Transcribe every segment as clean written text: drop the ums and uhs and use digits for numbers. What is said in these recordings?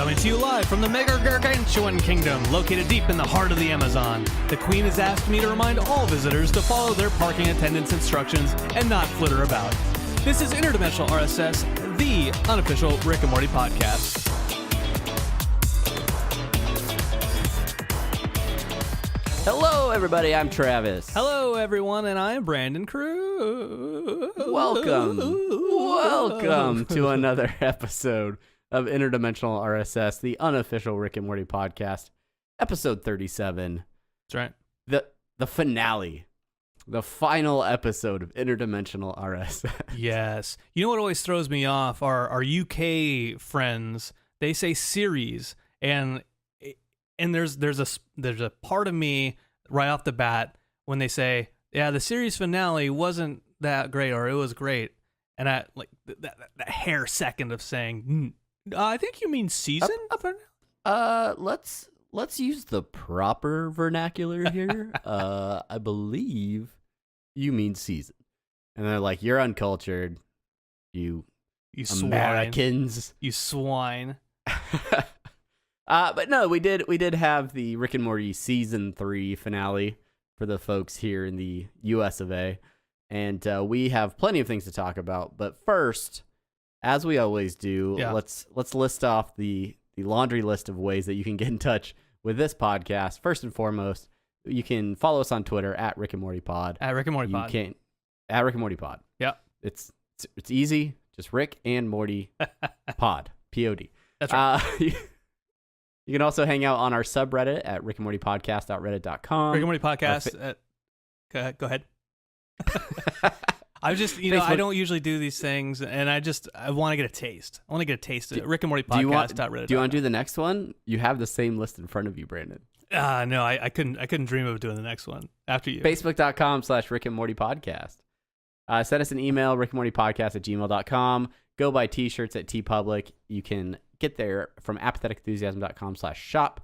Coming to you live from the Mega Gargantuan Kingdom, located deep in the heart of the Amazon. The Queen has asked me to remind all visitors to follow their parking attendance instructions and not flitter about. This is Interdimensional RSS, the unofficial Rick and Morty podcast. Hello, everybody. I'm Travis. Hello, everyone, and I'm Brandon Cruz. Welcome to another episode of Interdimensional RSS, the unofficial Rick and Morty podcast, episode 37. That's right. The finale, the final episode of Interdimensional RSS. Yes. You know what always throws me off? Our UK friends, they say series, and there's a part of me right off the bat when they say, yeah, the series finale wasn't that great, or it was great, and I like that hair second of saying, I think you mean season. Let's use the proper vernacular here. I believe you mean season, and they're like, you're uncultured, you Americans, you swine. But no, we did have the Rick and Morty season 3 finale for the folks here in the US of A, and we have plenty of things to talk about. But first, as we always do, let's list off the laundry list of ways that you can get in touch with this podcast. First and foremost, you can follow us on Twitter at Rick and Morty Pod. At Rick and Morty Pod. At Rick and Morty Pod. Yeah, it's easy. Just Rick and Morty Pod. Pod. That's right. You can also hang out on our subreddit at rickandmortypodcast.reddit.com. Rick and Morty Podcast. Go ahead. I just, I don't usually do these things, and I want to get a taste. I want to get a taste of it. Rick and Morty Podcast.reddit. Do you want to do the next one? You have the same list in front of you, Brandon. No, I couldn't dream of doing the next one after you. Facebook.com/Rick and Morty Podcast. Send us an email, rickandmortypodcast@gmail.com. Go buy t-shirts at TeePublic. You can get there from apatheticenthusiasm.com/shop.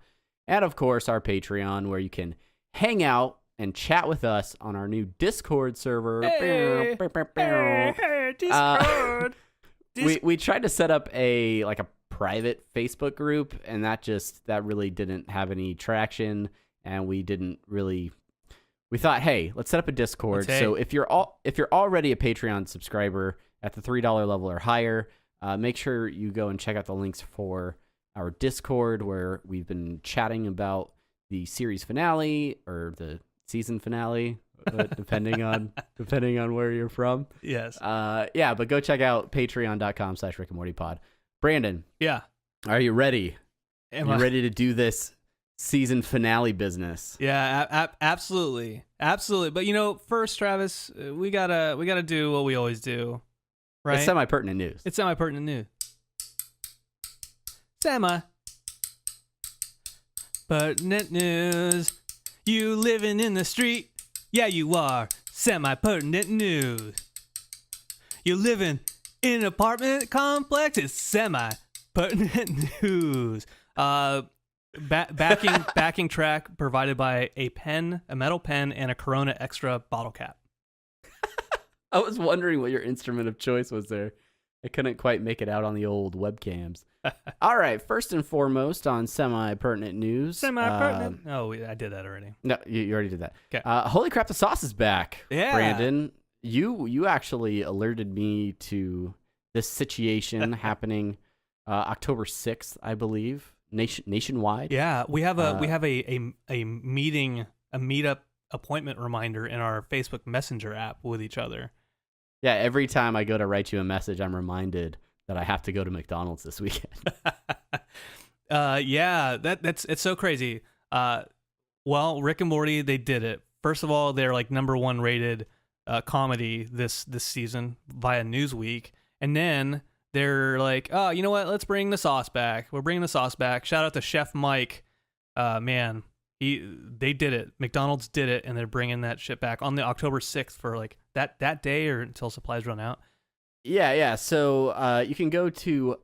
And of course, our Patreon, where you can hang out and chat with us on our new Discord server. Hey, Discord. We tried to set up a private Facebook group, and that really didn't have any traction, and we thought, hey, let's set up a Discord. So if you're already a Patreon subscriber at the $3 level or higher, make sure you go and check out the links for our Discord, where we've been chatting about the series finale or the season finale, depending on where you're from. Yes. But go check out patreon.com/Rick and Morty Pod. Brandon. Yeah. Are you ready? Are you ready to do this season finale business? Yeah, absolutely. Absolutely. But first, Travis, we gotta do what we always do. Right? It's semi-pertinent news. It's semi-pertinent news. Pertinent news. You living in the street? Yeah, you are. Semi-pertinent news. You living in an apartment complex? It's semi-pertinent news. Backing track provided by a metal pen, and a Corona Extra bottle cap. I was wondering what your instrument of choice was there. I couldn't quite make it out on the old webcams. All right, first and foremost on semi-pertinent news. Semi-pertinent? I did that already. No, you already did that. Okay. Holy crap, the sauce is back. Yeah. Brandon, you actually alerted me to this situation happening October 6th, I believe, nationwide. Yeah, we have a meeting, a meetup appointment reminder in our Facebook Messenger app with each other. Yeah, every time I go to write you a message, I'm reminded that I have to go to McDonald's this weekend. It's so crazy. Well, Rick and Morty, they did it. First of all, they're number 1 rated comedy this season via Newsweek, and then they're like, oh, you know what? Let's bring the sauce back. We're bringing the sauce back. Shout out to Chef Mike. Man, they did it. McDonald's did it, and they're bringing that shit back on the October 6th for that day or until supplies run out. Yeah. So you can go to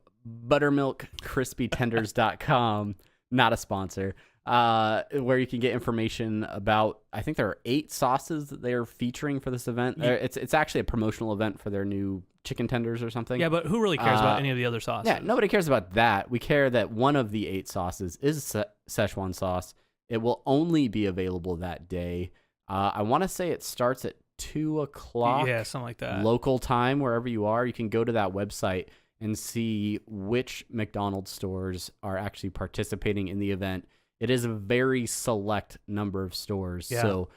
buttermilkcrispytenders.com, not a sponsor, where you can get information about, I think there are 8 sauces that they're featuring for this event. Yeah. It's actually a promotional event for their new chicken tenders or something. Yeah, but who really cares about any of the other sauces? Yeah, nobody cares about that. We care that one of the 8 sauces is Szechuan sauce. It will only be available that day. I want to say it starts at 2 o'clock. Yeah, something like that. Local time, wherever you are. You can go to that website and see which McDonald's stores are actually participating in the event. It is a very select number of stores. Yeah. So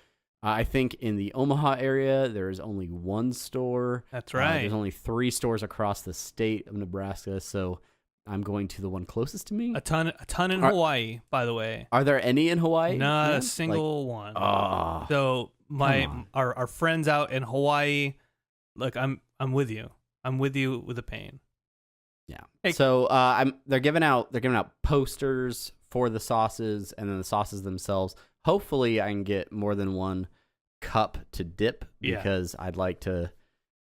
I think in the Omaha area, there is only 1 store. That's right. There's only 3 stores across the state of Nebraska. So I'm going to the one closest to me. A ton in Hawaii, by the way. Are there any in Hawaii? Not Yeah? a single one. Oh, So our friends out in Hawaii, look, I'm with you. I'm with you with the pain. yeah. Hey. So they're giving out posters for the sauces and then the sauces themselves. Hopefully, I can get more than 1 cup to dip because I'd like to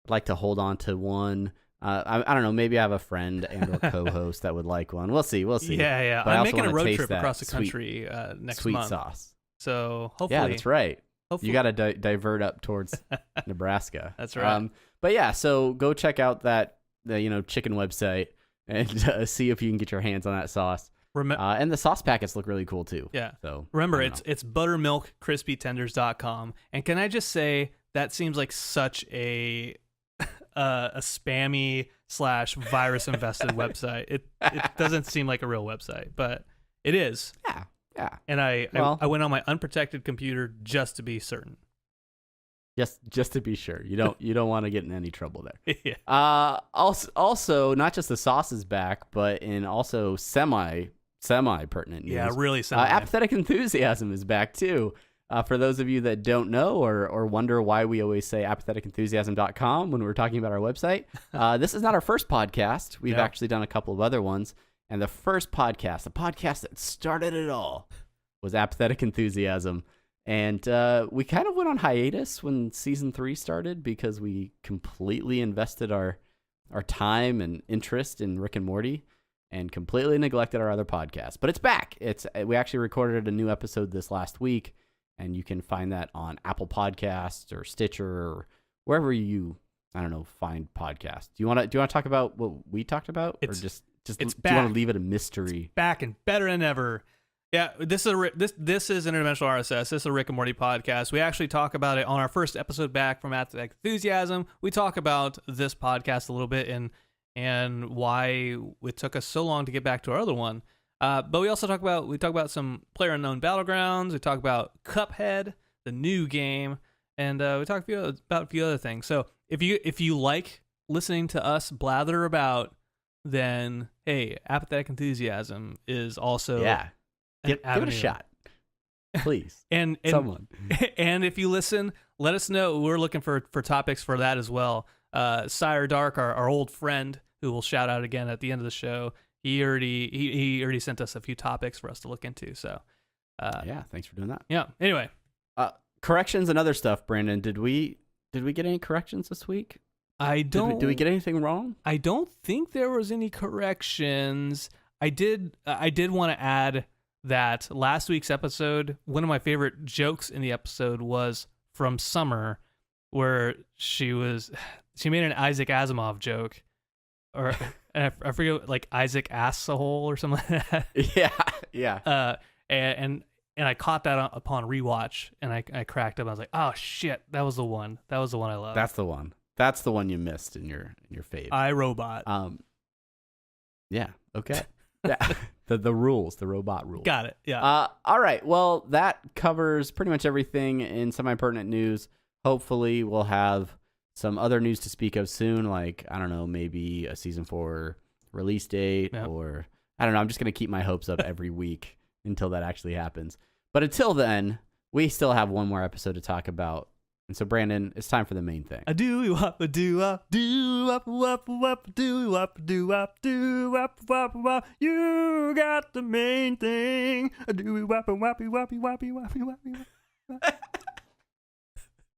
hold on to one. I don't know. Maybe I have a friend and or co-host that would like one. We'll see. Yeah. But I'm making a road trip across the sweet- country next sweet month. sauce. So hopefully, Yeah, that's right. Hopefully. You got to divert up towards Nebraska. That's right. But yeah, so go check out the chicken website and see if you can get your hands on that sauce. And the sauce packets look really cool too. Yeah. So remember, it's buttermilkcrispytenders.com. And can I just say that seems like such a spammy / virus invested website. It doesn't seem like a real website, but it is. Yeah. Yeah. And I went on my unprotected computer just to be certain. Just to be sure, you don't want to get in any trouble there. Yeah. Also, not just the sauce is back, but in also semi pertinent news. Yeah, really semi. Apathetic Enthusiasm is back too. For those of you that don't know or wonder why we always say apatheticenthusiasm.com when we're talking about our website, this is not our first podcast. We've actually done a couple of other ones. And the first podcast, the podcast that started it all, was Apathetic Enthusiasm. And we kind of went on hiatus when season 3 started because we completely invested our time and interest in Rick and Morty and completely neglected our other podcasts. But it's back. We actually recorded a new episode this last week, and you can find that on Apple Podcasts or Stitcher or wherever you, find podcasts. Do you want to talk about what we talked about, or just it's do back. you want to leave it a mystery? It's back and better than ever. Yeah, this is Interdimensional RSS. This is a Rick and Morty podcast. We actually talk about it on our first episode back from Apathetic Enthusiasm. We talk about this podcast a little bit and why it took us so long to get back to our other one. But we also talk about some PlayerUnknown Battlegrounds. We talk about Cuphead, the new game, and we talk about a few other things. So if you like listening to us blather about, then hey, Apathetic Enthusiasm is also give it a shot, please. and someone. And if you listen, let us know. We're looking for topics for that as well. Sire Dark, our old friend, who we'll shout out again at the end of the show. He already sent us a few topics for us to look into. So thanks for doing that. Yeah. Anyway, corrections and other stuff. Brandon, did we get any corrections this week? Did we get anything wrong? I don't think there was any corrections. I did want to add that last week's episode, one of my favorite jokes in the episode was from Summer, where she made an Isaac Asimov joke, or I forget, like Isaac asks a hole or something like that. Yeah. And I caught that upon rewatch, and I cracked up. I was like, oh shit, that was the one. That was the one I loved. That's the one you missed in your fave. iRobot. Yeah. Okay. Yeah. The rules, the robot rules. Got it. Yeah. All right. Well, that covers pretty much everything in semi-pertinent news. Hopefully, we'll have some other news to speak of soon, like, I don't know, maybe a season 4 release date, or I don't know. I'm just going to keep my hopes up every week until that actually happens. But until then, we still have one more episode to talk about. And so, Brandon, it's time for the main thing. You got the main thing.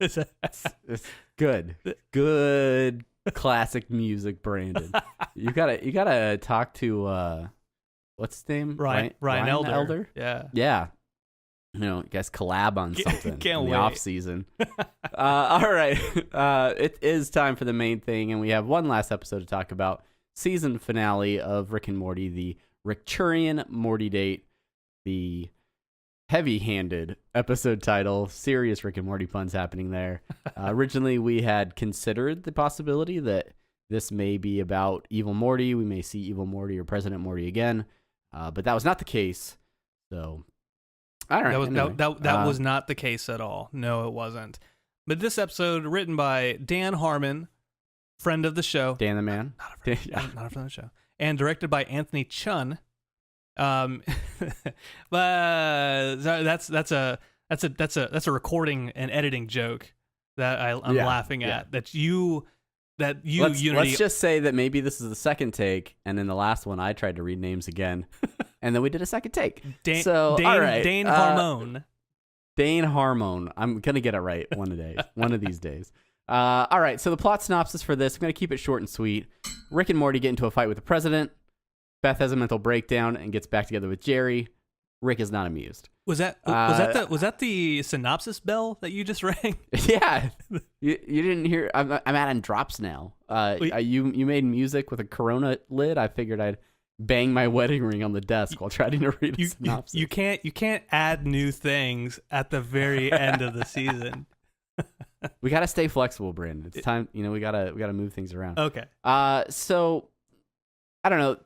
It's good classic music, Brandon. You gotta talk to what's his name? Ryan Elder. Yeah. you guys collab on something Can't in the wait. off season. All right. It is time for the main thing, and we have one last episode to talk about. Season finale of Rick and Morty, the Rickchurian Mortydate, the heavy-handed episode title. Serious Rick and Morty puns happening there. Originally, we had considered the possibility that this may be about Evil Morty. We may see Evil Morty or President Morty again, but that was not the case. So, all right. That was not the case at all. No, it wasn't. But this episode, written by Dan Harmon, friend of the show. Dan the Man. Not a friend of the show. And directed by Anthony Chun. But that's a recording and editing joke that I'm laughing at. Let's just say that maybe this is the second take, and in the last one I tried to read names again, and then we did a second take. All right, Dane Harmon. Dane Harmon. I'm gonna get it right one of these days. All right, so the plot synopsis for this, I'm gonna keep it short and sweet. Rick and Morty get into a fight with the president. Beth has a mental breakdown and gets back together with Jerry. Rick is not amused. Was that the synopsis bell that you just rang? Yeah, you didn't hear. I'm adding drops now. You made music with a Corona lid. I figured I'd bang my wedding ring on the desk while trying to read a synopsis. You can't add new things at the very end of the season. We gotta stay flexible, Brandon. It's time. We gotta move things around. Okay. So I don't know.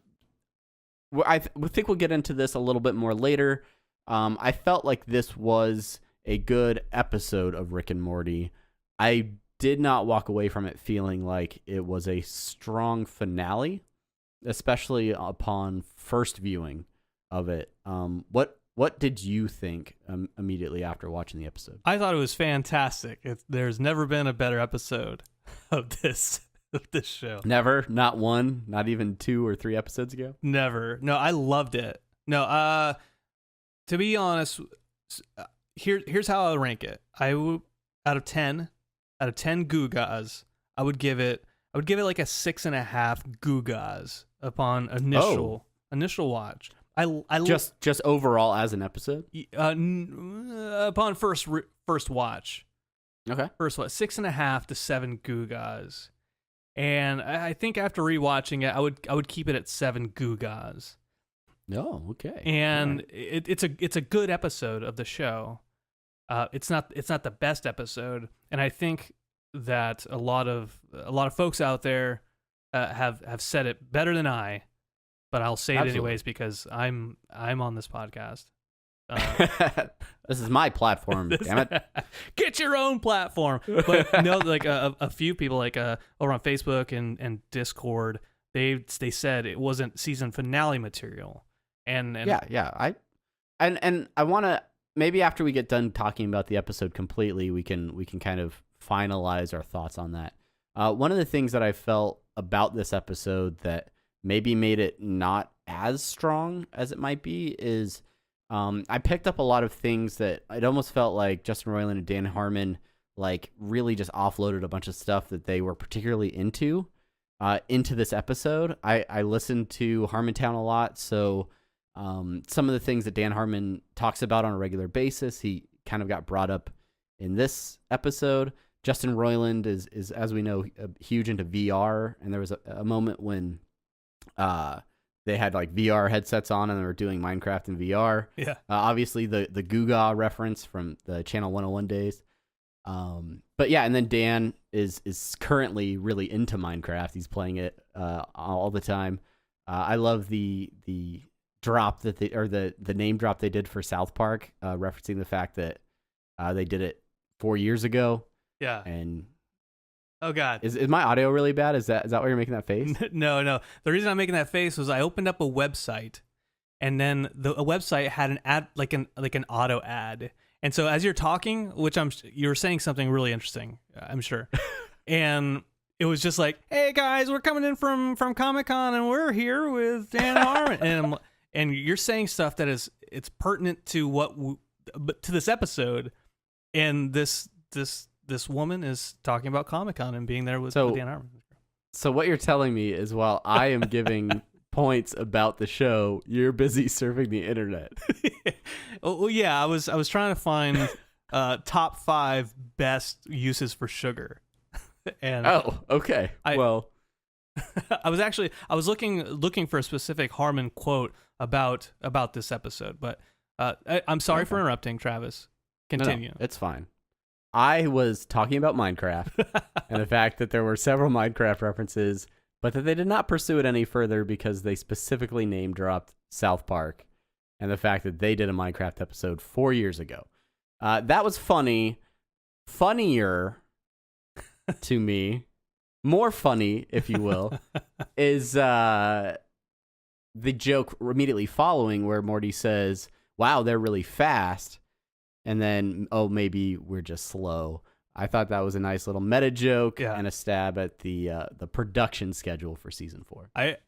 I think we'll get into this a little bit more later. I felt like this was a good episode of Rick and Morty. I did not walk away from it feeling like it was a strong finale, especially upon first viewing of it. What did you think immediately after watching the episode? I thought it was fantastic. There's never been a better episode of this show. Never? Not one? Not even 2 or 3 episodes ago? Never. No, I loved it. No, to be honest, here's how I would rank it. Out of 10 Gugas, I would give it like a 6.5 Gugas upon initial watch. I just overall as an episode? Upon first watch. Okay. First watch, 6.5 to 7 Gugas. And I think after rewatching it, I would keep it at 7 Gugas. Oh, okay. And it's a good episode of the show. It's not the best episode, and I think that a lot of folks out there have said it better than I, but I'll say it anyways because I'm on this podcast. This is my platform, damn it. Get your own platform. But no, like a few people like over on Facebook and Discord, they said it wasn't season finale material. And yeah. I want to, maybe after we get done talking about the episode completely, we can kind of finalize our thoughts on that. One of the things that I felt about this episode that maybe made it not as strong as it might be is I picked up a lot of things that it almost felt like Justin Roiland and Dan Harmon like really just offloaded a bunch of stuff that they were particularly into this episode. I listened to Harmontown a lot, so some of the things that Dan Harmon talks about on a regular basis, he kind of got brought up in this episode. Justin Roiland is as we know, huge into VR, and there was a moment when they had like VR headsets on and they were doing Minecraft in VR. Yeah. Obviously the Guga reference from the Channel 101 days. But yeah, and then Dan is currently really into Minecraft. He's playing it all the time. I love the drop that the name drop they did for South Park, referencing the fact that they did it 4 years ago. Yeah. And oh God, is my audio really bad? Is that why you're making that face? No. The reason I'm making that face was I opened up a website, and then a website had an ad, like an auto ad. And so as you're talking, you were saying something really interesting, I'm sure. And it was just like, "Hey guys, we're coming in from Comic-Con, and we're here with Dan Harmon." and you're saying stuff that it's pertinent to to this episode, and this woman is talking about Comic-Con and being there with Dan Harmon. So what you're telling me is while I am giving points about the show, you're busy surfing the internet. Oh yeah, I was trying to find top 5 best uses for sugar. And oh, okay. I was looking for a specific Harmon quote about this episode, but I'm sorry for interrupting, Travis. Continue. No, it's fine. I was talking about Minecraft and the fact that there were several Minecraft references, but that they did not pursue it any further because they specifically name dropped South Park and the fact that they did a Minecraft episode 4 years ago. That was funny. Funnier to me, more funny, if you will, is the joke immediately following where Morty says, "Wow, they're really fast." And then, oh, maybe we're just slow. I thought that was a nice little meta joke and a stab at the production schedule for season 4. I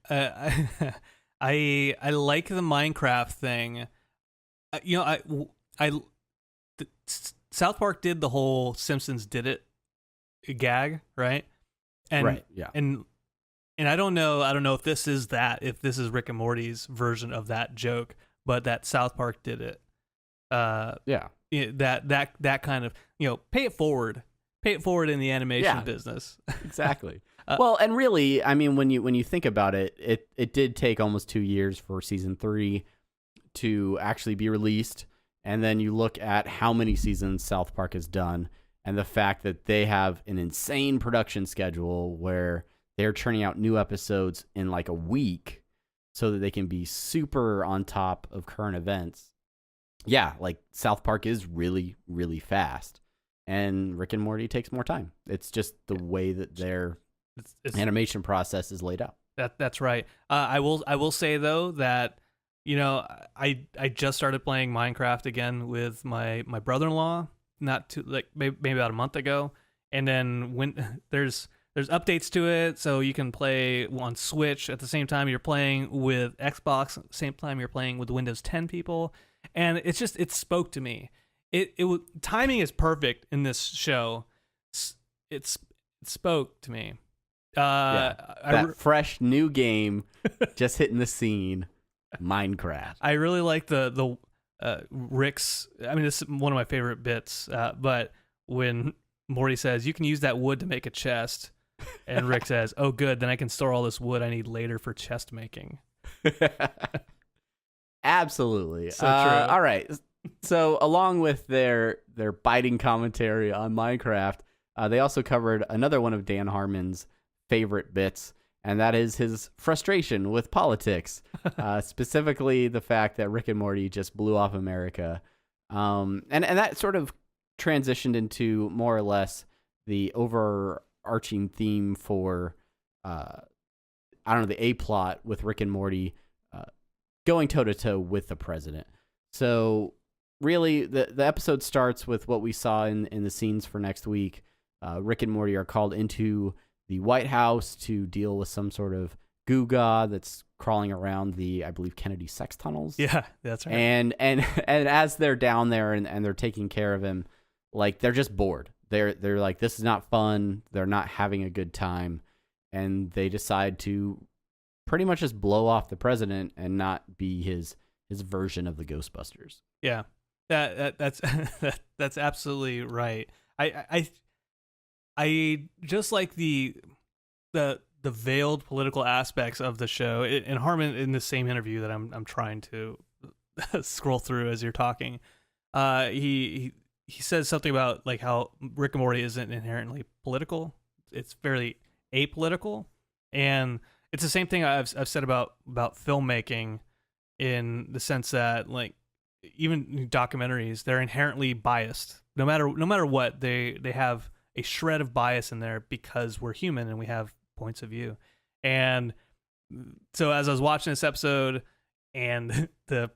like the Minecraft thing. South Park did the whole Simpsons did it gag, right? And, right. Yeah. And I don't know if this is Rick and Morty's version of that joke, but that South Park did it. Yeah. That kind of, pay it forward in the animation business. Exactly. Well, and really, I mean, when you think about it, it did take almost 2 years for season 3 to actually be released. And then you look at how many seasons South Park has done and the fact that they have an insane production schedule where they're churning out new episodes in like a week so that they can be super on top of current events. Yeah, like South Park is really, really fast, and Rick and Morty takes more time. It's just the way that their animation process is laid out. That's right. I will say though that I just started playing Minecraft again with my brother-in-law, not too maybe about a month ago, and then when there's updates to it, so you can play on Switch at the same time you're playing with Xbox, at the same time you're playing with Windows 10 people. And it spoke to me. Timing is perfect in this show. It spoke to me. Fresh new game just hitting the scene. Minecraft. I really like the Rick's. I mean, this is one of my favorite bits. But when Morty says you can use that wood to make a chest, and Rick says, "Oh, good, then I can store all this wood I need later for chest making." Absolutely. So true. All right. So along with their biting commentary on Minecraft, they also covered another one of Dan Harmon's favorite bits, and that is his frustration with politics, specifically the fact that Rick and Morty just blew off America. And that sort of transitioned into more or less the overarching theme for, the A plot with Rick and Morty going toe-to-toe with the president. So really, the episode starts with what we saw in the scenes for next week. Rick and Morty are called into the White House to deal with some sort of goo god that's crawling around the, I believe, Kennedy sex tunnels. Yeah, that's right. And as they're down there and they're taking care of him, like, they're just bored. They're like, this is not fun. They're not having a good time. And they decide to pretty much just blow off the president and not be his version of the Ghostbusters. Yeah, that's that's absolutely right. I just like the veiled political aspects of the show. And Harmon, in the same interview that I'm trying to scroll through as you're talking, he says something about like how Rick and Morty isn't inherently political. It's fairly apolitical, and it's the same thing I've said about filmmaking, in the sense that, like, even documentaries, they're inherently biased. No matter what, they have a shred of bias in there because we're human and we have points of view. And so as I was watching this episode and the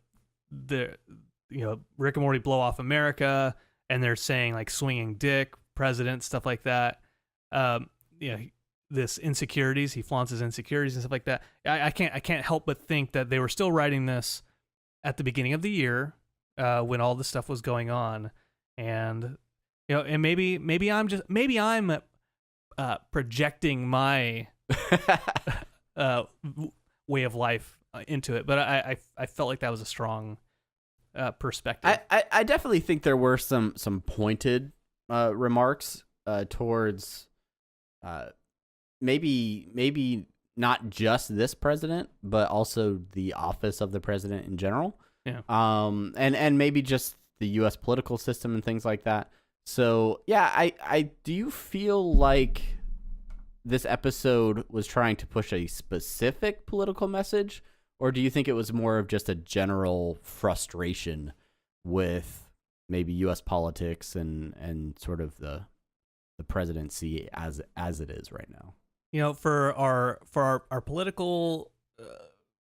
Rick and Morty blow off America, and they're saying like swinging dick, president, stuff like that. This insecurities, he flaunts his insecurities and stuff like that. I can't help but think that they were still writing this at the beginning of the year, when all this stuff was going on, and and maybe I'm projecting my way of life into it. But I felt like that was a strong perspective. I definitely think there were some pointed remarks towards maybe not just this president, but also the office of the president in general. Yeah. And maybe just the U.S. political system and things like that. So yeah, I do you feel like this episode was trying to push a specific political message, or do you think it was more of just a general frustration with maybe U.S. politics and sort of the presidency as it is right now? You know, for our political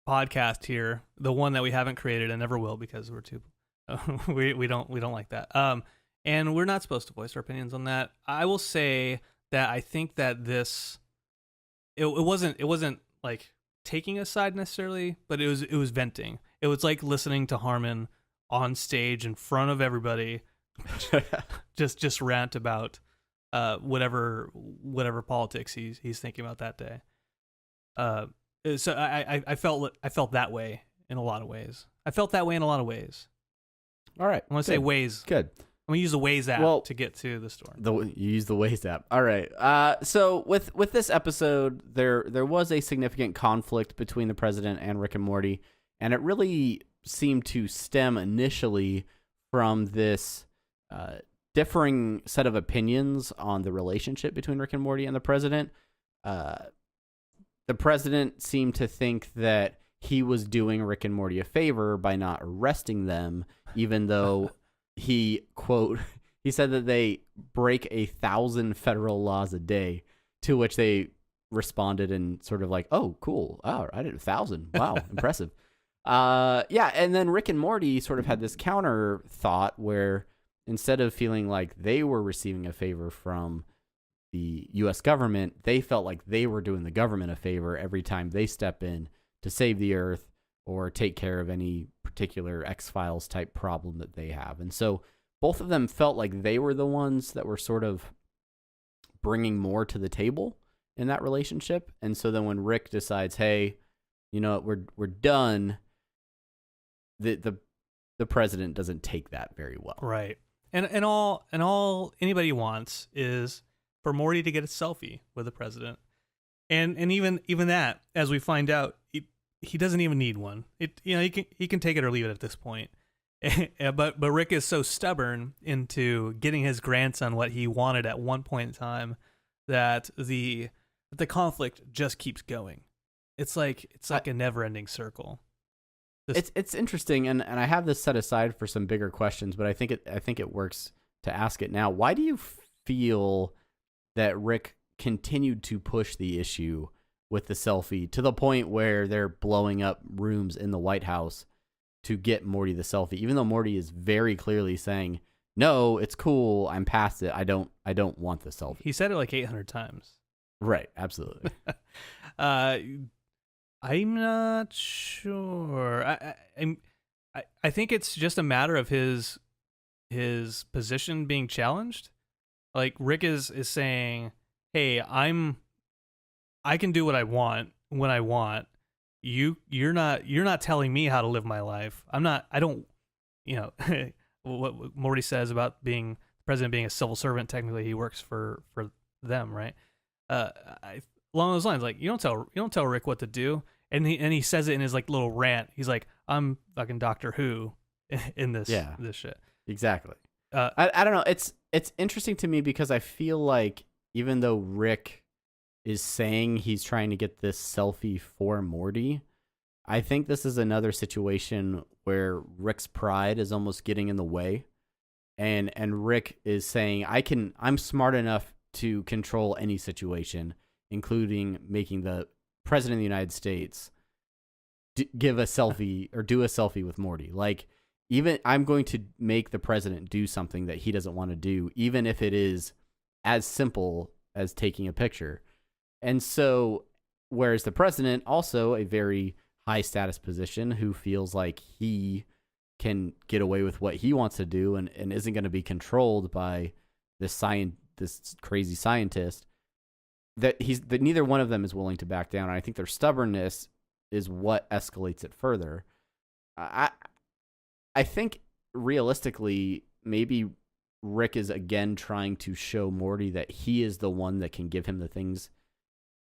podcast here, the one that we haven't created and never will because we're too we don't like that. And we're not supposed to voice our opinions on that. I will say that I think that this it wasn't like taking a side necessarily, but it was venting. It was like listening to Harmon on stage in front of everybody just rant about whatever politics he's thinking about that day. So I felt that way in a lot of ways. All right. I want to say ways. Good. I'm gonna use the Waze app to get to the store. You use the Waze app. All right. So with this episode, there was a significant conflict between the president and Rick and Morty, and it really seemed to stem initially from this differing set of opinions on the relationship between Rick and Morty and the president. The president seemed to think that he was doing Rick and Morty a favor by not arresting them, even though he said that they break 1,000 federal laws a day, to which they responded and sort of like, oh, cool. Oh, I did 1,000. Wow. Impressive. Yeah. And then Rick and Morty sort of had this counter thought where instead of feeling like they were receiving a favor from the U.S. government, they felt like they were doing the government a favor every time they step in to save the earth or take care of any particular X-Files type problem that they have. And so both of them felt like they were the ones that were sort of bringing more to the table in that relationship. And so then when Rick decides, hey, you know, we're done, the president doesn't take that very well. Right. And all anybody wants is for Morty to get a selfie with the president. And even that, as we find out, he doesn't even need one. He can take it or leave it at this point. but Rick is so stubborn into getting his grandson what he wanted at one point in time that the conflict just keeps going. It's like a never-ending circle. It's interesting, and I have this set aside for some bigger questions, but I think it works to ask it now. Why do you feel that Rick continued to push the issue with the selfie to the point where they're blowing up rooms in the White House to get Morty the selfie, even though Morty is very clearly saying, no, it's cool, I'm past it, I don't want the selfie. He said it like 800 times. Right, absolutely. I'm not sure. I think it's just a matter of his position being challenged. Like Rick is saying, hey, I can do what I want when I want. You're not telling me how to live my life. I don't, what Morty says about being president being a civil servant, technically he works for them, right? Along those lines, like you don't tell Rick what to do. And he says it in his like little rant. He's like, I'm fucking Doctor Who in this shit. Exactly. I don't know. It's interesting to me because I feel like even though Rick is saying he's trying to get this selfie for Morty, I think this is another situation where Rick's pride is almost getting in the way. And Rick is saying, I'm smart enough to control any situation, including making the president of the United States give a selfie or do a selfie with Morty. Like, even I'm going to make the president do something that he doesn't want to do, even if it is as simple as taking a picture. And so, whereas the president, also a very high status position who feels like he can get away with what he wants to do and isn't going to be controlled by this crazy scientist, that neither one of them is willing to back down. And I think their stubbornness is what escalates it further. I think realistically, maybe Rick is again trying to show Morty that he is the one that can give him the things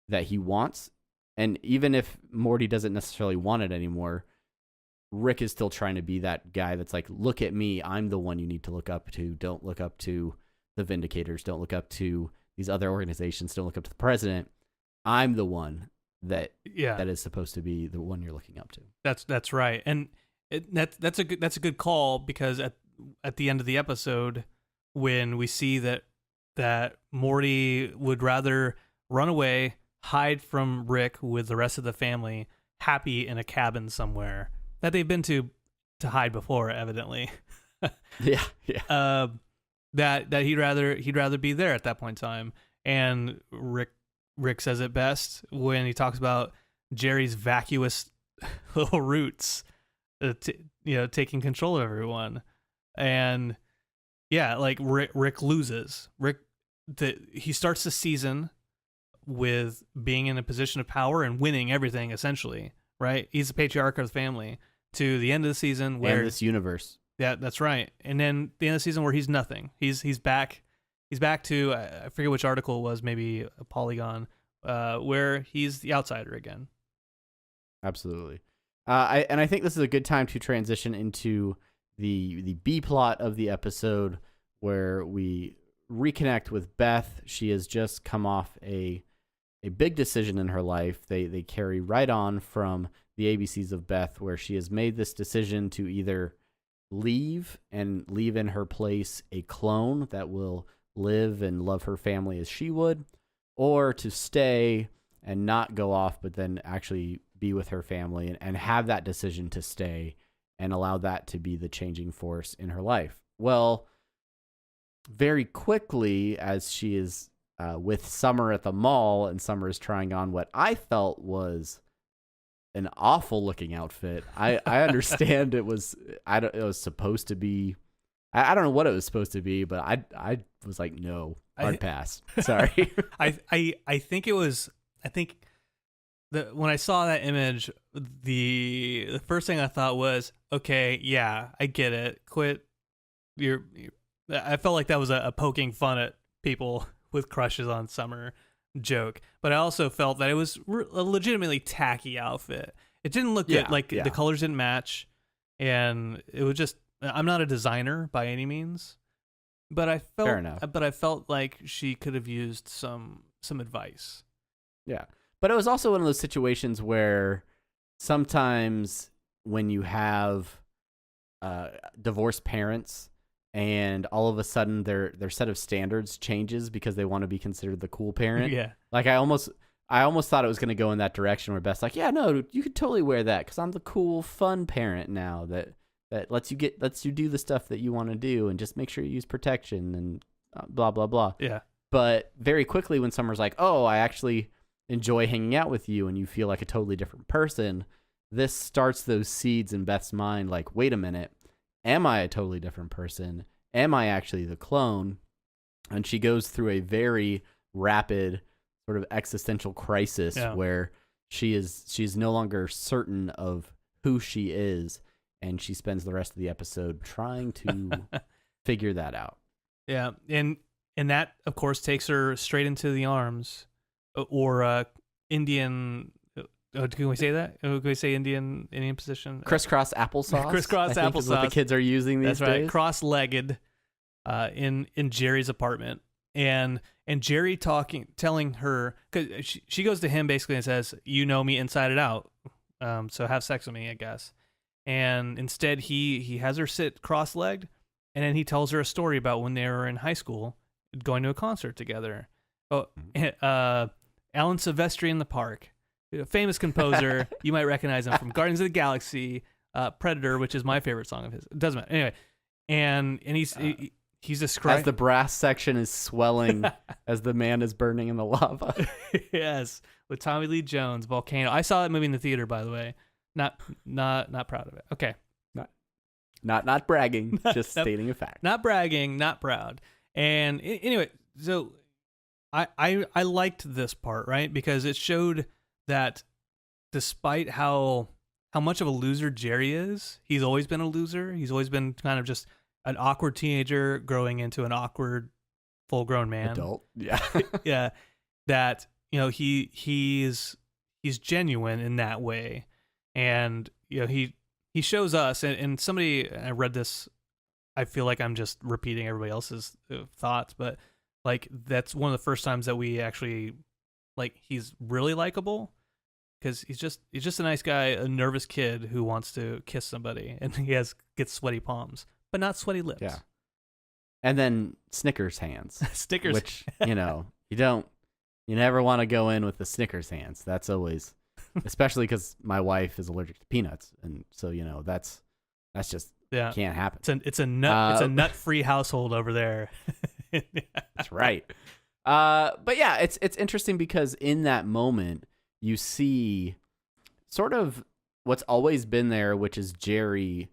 that he wants. And even if Morty doesn't necessarily want it anymore, Rick is still trying to be that guy that's like, look at me, I'm the one you need to look up to. Don't look up to the Vindicators. Don't look up to these other organizations. Don't look up to the president. I'm the one that is supposed to be the one you're looking up to. That's right. And that's a good call, because at the end of the episode, when we see that Morty would rather run away, hide from Rick with the rest of the family, happy in a cabin somewhere that they've been to hide before, evidently. Yeah. That he'd rather be there at that point in time. And Rick says it best when he talks about Jerry's vacuous little roots, taking control of everyone. And yeah, like Rick loses. He starts the season with being in a position of power and winning everything, essentially, right? He's the patriarch of the family, to the end of the season where, and this universe. Yeah, that's right. And then the end of the season where he's nothing. He's back to, I forget which article it was, maybe a Polygon, where he's the outsider again. Absolutely. I think this is a good time to transition into the B plot of the episode, where we reconnect with Beth. She has just come off a big decision in her life. They carry right on from the ABCs of Beth, where she has made this decision to either leave in her place a clone that will live and love her family as she would, or to stay and not go off, but then actually be with her family and have that decision to stay and allow that to be the changing force in her life. Well, very quickly, as she is with Summer at the mall, and Summer is trying on what I felt was an awful looking outfit. I understand it was supposed to be, I don't know what it was supposed to be, but I was like, no, hard pass. Sorry. I think when I saw that image, the first thing I thought was, okay, yeah, I get it. Quit. I felt like that was a poking fun at people with crushes on Summer joke, but I also felt that it was a legitimately tacky outfit. It didn't look good. Like the colors didn't match, and it was just, I'm not a designer by any means, but I felt like she could have used some advice. Yeah. But it was also one of those situations where sometimes when you have divorced parents and all of a sudden their set of standards changes because they want to be considered the cool parent. Yeah. Like I almost thought it was going to go in that direction, where Beth's like, yeah, no, you could totally wear that because I'm the cool, fun parent now that lets you do the stuff that you want to do, and just make sure you use protection and blah, blah, blah. Yeah. But very quickly when Summer's like, oh, I actually enjoy hanging out with you, and you feel like a totally different person, this starts those seeds in Beth's mind, like, wait a minute, am I a totally different person? Am I actually the clone? And she goes through a very rapid sort of existential crisis where she's no longer certain of who she is, and she spends the rest of the episode trying to figure that out. Yeah, and that, of course, takes her straight into the arms or Indian. Can we say that? Can we say Indian position? Crisscross applesauce. Crisscross applesauce. Is what the kids are using these days. That's right. Cross-legged in Jerry's apartment, and Jerry telling her, because she goes to him basically and says, "You know me inside and out, so have sex with me, I guess." And instead, he has her sit cross-legged, and then he tells her a story about when they were in high school, going to a concert together. Oh, Alan Silvestri in the Park, a famous composer. You might recognize him from Guardians of the Galaxy, Predator, which is my favorite song of his. It doesn't matter. Anyway, and he's described as the brass section is swelling as the man is burning in the lava. Yes, with Tommy Lee Jones, Volcano. I saw that movie in the theater, by the way. Not proud of it. Okay. Not bragging, just stating a fact. Not bragging, not proud. And anyway, so I liked this part, right? Because it showed that despite how much of a loser Jerry is, he's always been a loser. He's always been kind of just an awkward teenager growing into an awkward full-grown man. Adult. Yeah. Yeah. That, he's genuine in that way. And, he shows us, and somebody, I read this, I feel like I'm just repeating everybody else's thoughts, but like that's one of the first times that we actually, like, he's really likable. Because he's just a nice guy, a nervous kid who wants to kiss somebody, and he gets sweaty palms, but not sweaty lips. Yeah. And then Snickers hands. Snickers, which you never want to go in with the Snickers hands. That's always, especially because my wife is allergic to peanuts, and so that's just can't happen. It's a nut free household over there. That's right. But yeah, it's interesting because in that moment, you see sort of what's always been there, which is Jerry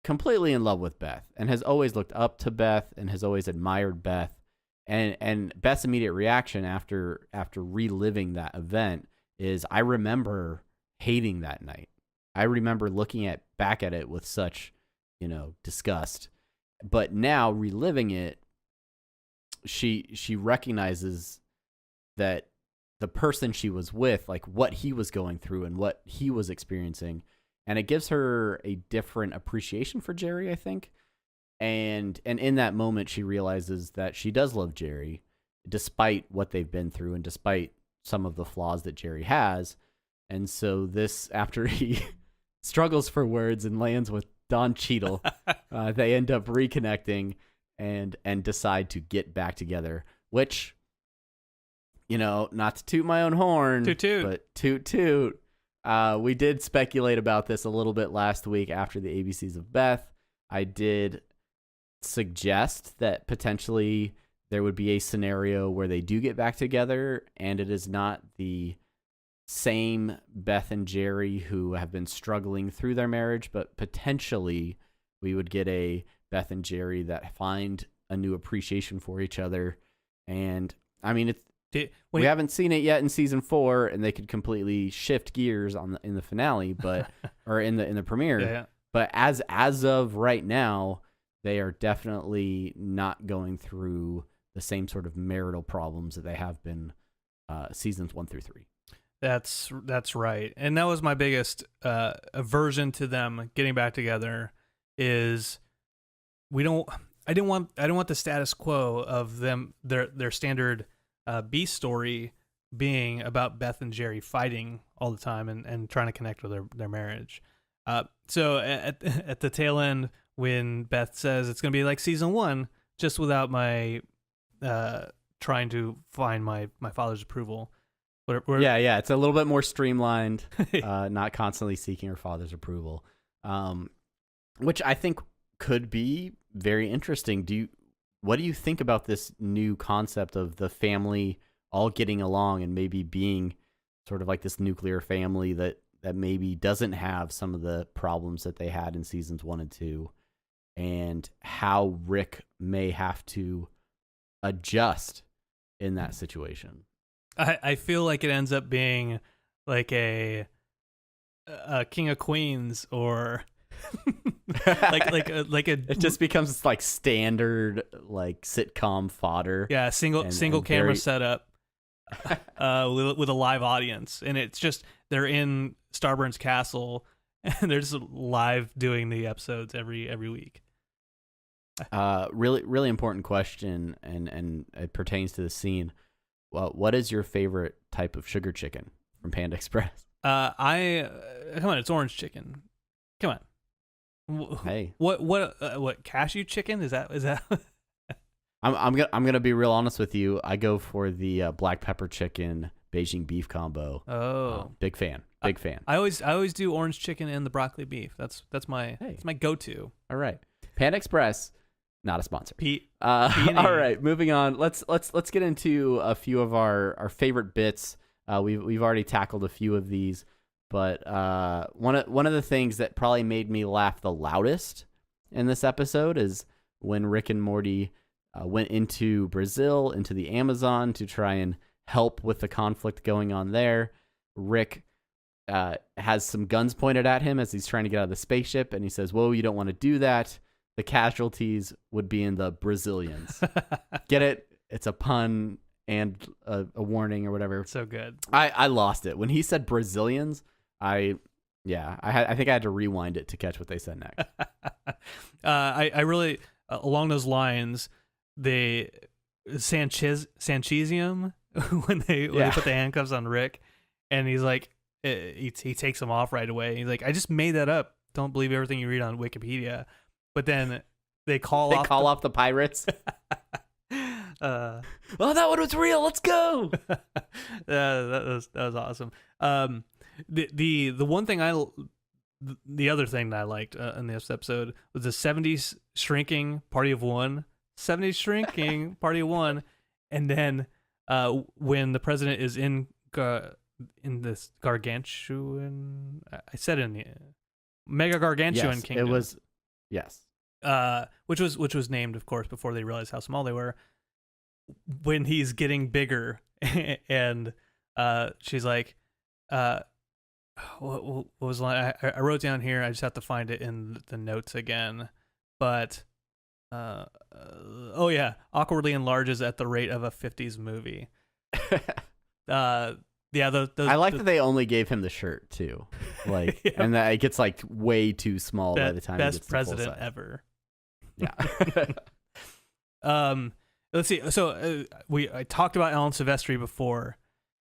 completely in love with Beth and has always looked up to Beth and has always admired Beth. And Beth's immediate reaction after reliving that event is, I remember hating that night. I remember looking back at it with such, disgust. But now reliving it, she recognizes that the person she was with, like what he was going through and what he was experiencing. And it gives her a different appreciation for Jerry, I think. And in that moment, she realizes that she does love Jerry, despite what they've been through and despite some of the flaws that Jerry has. And so this, after he struggles for words and lands with Don Cheadle, they end up reconnecting and decide to get back together, which, not to toot my own horn, but toot. We did speculate about this a little bit last week after the ABCs of Beth. I did suggest that potentially there would be a scenario where they do get back together, and it is not the same Beth and Jerry who have been struggling through their marriage, but potentially we would get a Beth and Jerry that find a new appreciation for each other. And I mean, we haven't seen it yet in season 4, and they could completely shift gears in the finale, but or in the premiere. Yeah. But as of right now, they are definitely not going through the same sort of marital problems that they have been seasons 1 through 3. That's right, and that was my biggest aversion to them getting back together. Is I didn't want the status quo of them, their standard B story being about Beth and Jerry fighting all the time and trying to connect with their marriage. So at the tail end, when Beth says it's going to be like season 1, just without my trying to find my father's approval. Yeah, it's a little bit more streamlined, not constantly seeking her father's approval, which I think could be very interesting. What do you think about this new concept of the family all getting along and maybe being sort of like this nuclear family that maybe doesn't have some of the problems that they had in seasons 1 and 2, and how Rick may have to adjust in that situation? I feel like it ends up being like a King of Queens, or like a it just becomes like standard like sitcom fodder. Yeah, single camera setup with a live audience, and it's just they're in Starburns Castle and they're just live doing the episodes every week. Really, really important question, and it pertains to the scene. Well, what is your favorite type of sugar chicken from Panda Express? Come on, it's orange chicken. Come on. Hey, what cashew chicken is that? I'm gonna be real honest with you. I go for the black pepper chicken Beijing beef combo. Oh, big fan. I always do orange chicken and the broccoli beef. That's my go-to. All right, Panda Express. Not a sponsor. All right, moving on. Let's get into a few of our favorite bits. We've already tackled a few of these, but one of the things that probably made me laugh the loudest in this episode is when Rick and Morty went into Brazil, into the Amazon, to try and help with the conflict going on there. Rick has some guns pointed at him as he's trying to get out of the spaceship, and he says, "Whoa, you don't want to do that. The casualties would be in the Brazilians." Get it? It's a pun and a warning or whatever. So good. I lost it when he said Brazilians. I think I had to rewind it to catch what they said next. I really along those lines, the Sanchezium when they put the handcuffs on Rick, and he's like, he takes them off right away. He's like, I just made that up. Don't believe everything you read on Wikipedia. But then they call off the pirates. Oh, that one was real. Let's go. that was awesome. The one thing the other thing that I liked in this episode was the 70s shrinking party of one. 70s shrinking party of one, and then when the president is in this gargantuan, I said in the mega gargantuan kingdom. It was yes. Which was named, of course, before they realized how small they were. When he's getting bigger, and she's like, what was I wrote down here? I just have to find it in the notes again. But oh yeah, awkwardly enlarges at the rate of a 50s movie. Yeah, I like that they only gave him the shirt too, like, yeah. And that it gets like way too small by the time. Best he gets president ever. Yeah. Let's see. So I talked about Alan Silvestri before,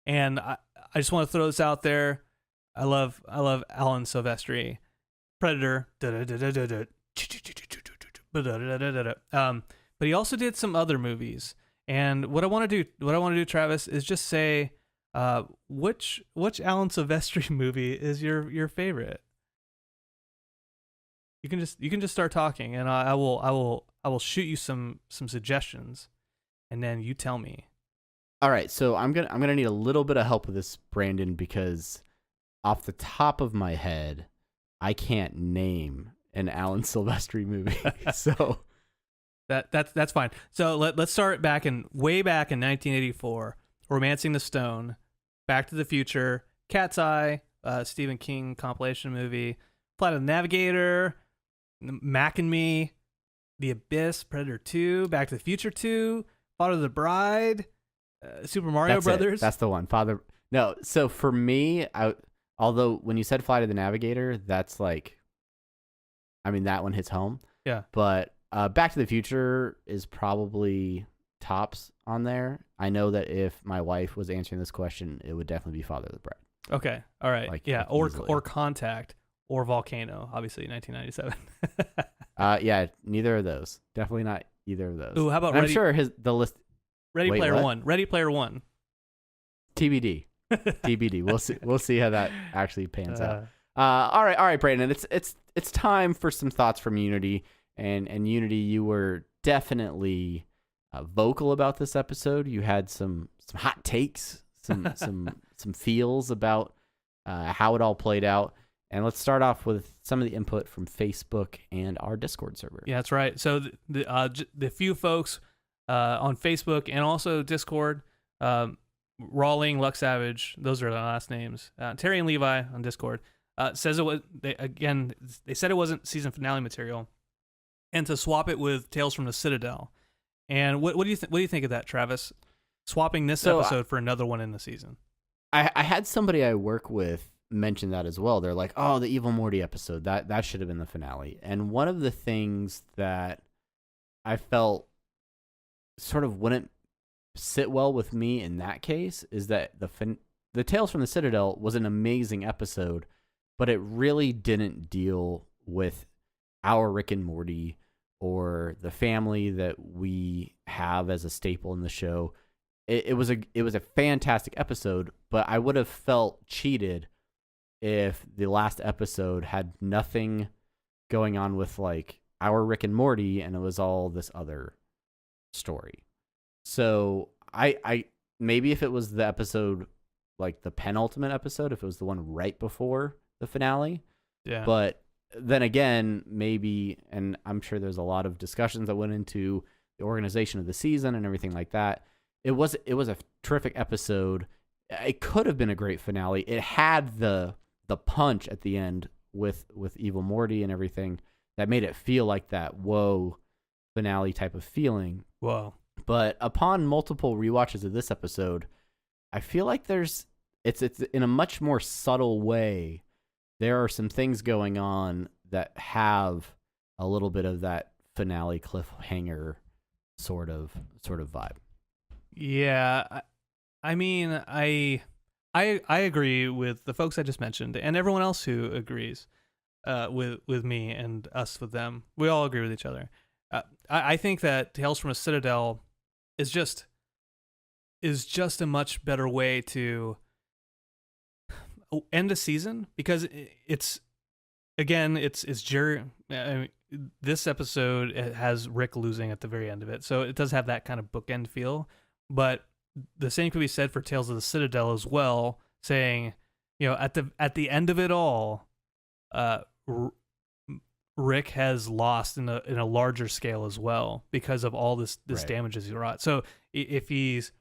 and I just want to throw this out there. I love Alan Silvestri, Predator. But he also did some other movies. And what I want to do, Travis, is just say, which Alan Silvestri movie is your favorite? You can just start talking, and I will shoot you some suggestions, and then you tell me. All right, so I'm gonna need a little bit of help with this, Brandon, because off the top of my head, I can't name an Alan Silvestri movie. So that's fine. So let's start way back in 1984. Romancing the Stone, Back to the Future, Cat's Eye, Stephen King compilation movie, Flight of the Navigator, Mac and Me, The Abyss, Predator 2, Back to the Future 2, Father of the Bride, Super Mario Brothers. That's the one. No, so for me, although when you said Flight of the Navigator, that's like, I mean, that one hits home. Yeah. But Back to the Future is probably tops on there. I know that if my wife was answering this question, it would definitely be Father of the Bride. Okay. All right. Like, yeah. easily. Or Contact or Volcano, obviously 1997. Yeah, neither of those. Definitely not either of those. Ooh, how about I'm sure the list. Ready Player One. Ready Player One. TBD. TBD. We'll see how that actually pans out. All right, Brandon. It's time for some thoughts from Unity, and Unity, you were definitely vocal about this episode. You had some hot takes, some feels about how it all played out. And let's start off with some of the input from Facebook and our Discord server. Yeah, that's right. So the few folks on Facebook and also Discord, Rawling, Luck Savage, those are the last names. Terry and Levi on Discord says it was. They said it wasn't season finale material, and to swap it with Tales from the Citadel. And what do you what do you think of that, Travis? Swapping this episode for another one in the season. I had somebody I work with mention that as well. They're like, "Oh, the Evil Morty episode that should have been the finale." And one of the things that I felt sort of wouldn't sit well with me in that case is that the Tales from the Citadel was an amazing episode, but it really didn't deal with our Rick and Morty or the family that we have as a staple in the show. It was a fantastic episode, but I would have felt cheated if the last episode had nothing going on with like our Rick and Morty and it was all this other story. So I maybe if it was the episode, like the penultimate episode, if it was the one right before the finale. Yeah. But then again, maybe, and I'm sure there's a lot of discussions that went into the organization of the season and everything like that. It was a terrific episode. It could have been a great finale. It had the the punch at the end with Evil Morty and everything that made it feel like that whoa finale type of feeling. Whoa. But upon multiple rewatches of this episode, I feel like it's in a much more subtle way. There are some things going on that have a little bit of that finale cliffhanger sort of vibe. Yeah, I mean, I agree with the folks I just mentioned and everyone else who agrees with me and us with them. We all agree with each other. I think that Tales from a Citadel is just a much better way to end a season, because it's Jerry. I mean, this episode, it has Rick losing at the very end of it, so it does have that kind of bookend feel. But the same could be said for Tales of the Citadel as well, saying, at the end of it all, Rick has lost in a larger scale as well because of all this Right. damage he's wrought. So if he's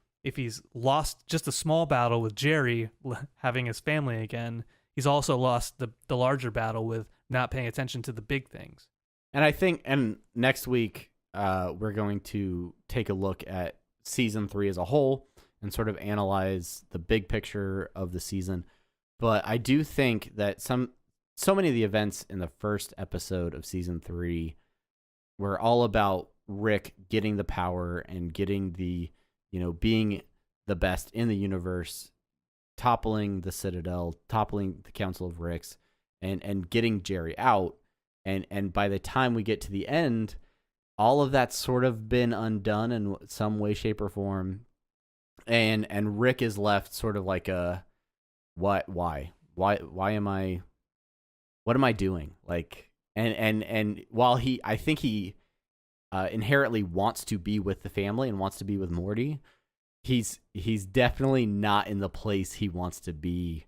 lost just a small battle with Jerry having his family again, he's also lost the larger battle with not paying attention to the big things. And I think, and next week, we're going to take a look at season 3 as a whole and sort of analyze the big picture of the season. But I do think that so many of the events in the first episode of season 3 were all about Rick getting the power and getting the, being the best in the universe, toppling the Citadel, toppling the Council of Ricks, and getting Jerry out. And by the time we get to the end, all of that's sort of been undone in some way, shape, or form. And Rick is left sort of like what am I doing? Like, and while I think he inherently wants to be with the family and wants to be with Morty, he's definitely not in the place he wants to be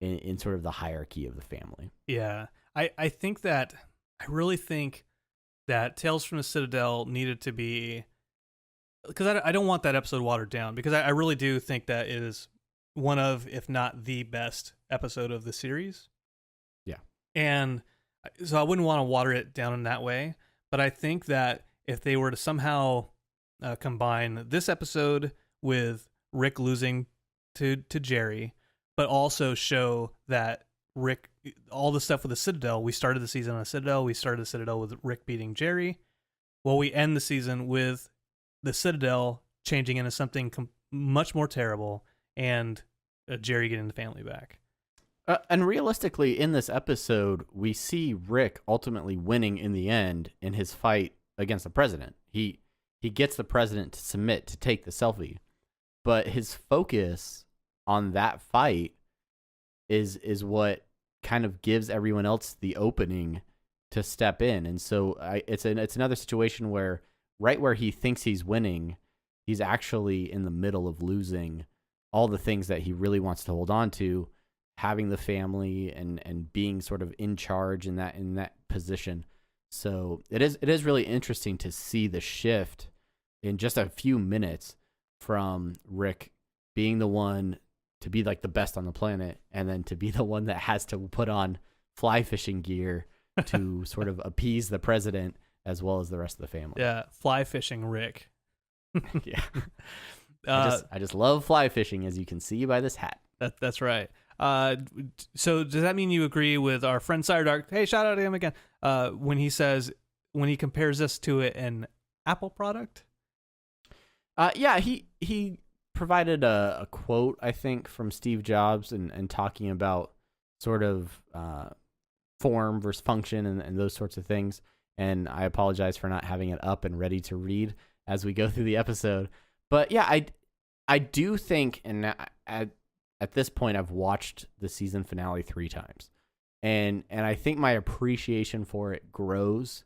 in sort of the hierarchy of the family. Yeah, I really think that Tales from the Citadel needed to be, because I don't want that episode watered down, because I really do think that it is one of, if not the best episode of the series. Yeah. And so I wouldn't want to water it down in that way, but I think that if they were to somehow combine this episode with Rick losing to Jerry, but also show that Rick, all the stuff with the Citadel, we started the season on the Citadel, we started the Citadel with Rick beating Jerry. Well, we end the season with the Citadel changing into something much more terrible, and Jerry getting the family back. And realistically, in this episode, we see Rick ultimately winning in the end in his fight against the president. He gets the president to submit to take the selfie, but his focus on that fight is what kind of gives everyone else the opening to step in. And so it's another situation where right where he thinks he's winning, he's actually in the middle of losing all the things that he really wants to hold on to, having the family and being sort of in charge in that position. So it is really interesting to see the shift in just a few minutes from Rick being the one to be like the best on the planet, and then to be the one that has to put on fly fishing gear to sort of appease the president as well as the rest of the family. Yeah, fly fishing Rick. Yeah. I just love fly fishing, as you can see by this hat. That's right. So does that mean you agree with our friend Cyberdark? Hey, shout out to him again. When he compares this to an Apple product? Yeah, he provided a quote, I think, from Steve Jobs and talking about sort of form versus function and those sorts of things. And I apologize for not having it up and ready to read as we go through the episode. But yeah, I do think, and at this point, I've watched the season finale 3 times, and I think my appreciation for it grows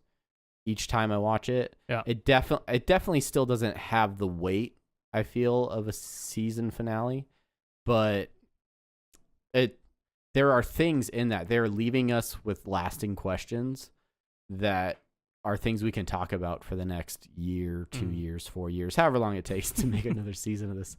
each time I watch it. Yeah. It definitely still doesn't have the weight, I feel, of a season finale, but there are things in that they're leaving us with lasting questions that are things we can talk about for the next year, 2 years, 4 years, however long it takes to make another season of this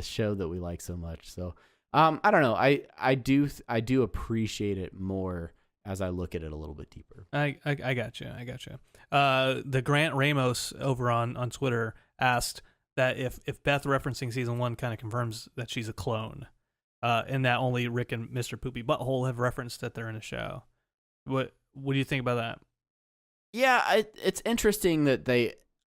show that we like so much. So I don't know. I do appreciate it more as I look at it a little bit deeper. I got you. I got you. The Grant Ramos over on Twitter asked that if Beth referencing season 1 kind of confirms that she's a clone, and that only Rick and Mr. Poopy Butthole have referenced that they're in a show. What do you think about that? Yeah, it's interesting that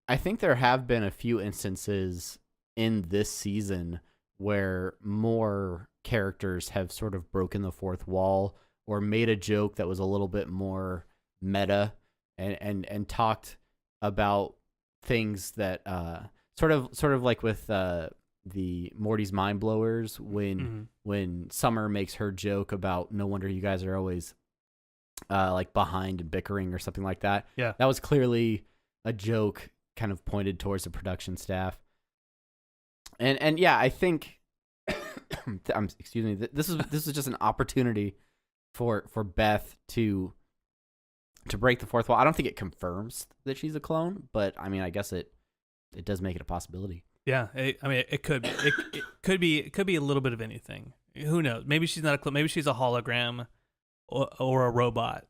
I think there have been a few instances in this season where more characters have sort of broken the fourth wall or made a joke that was a little bit more meta and talked about things that sort of like with the Morty's Mind Blowers when Summer makes her joke about no wonder you guys are always like behind and bickering or something like that. Yeah, that was clearly a joke kind of pointed towards the production staff. And yeah, I think excuse me, this is just an opportunity for Beth to break the fourth wall. I don't think it confirms that she's a clone, but I mean, I guess it does make it a possibility. Yeah, it could be. It could be a little bit of anything. Who knows? Maybe she's not a clone. Maybe she's a hologram or a robot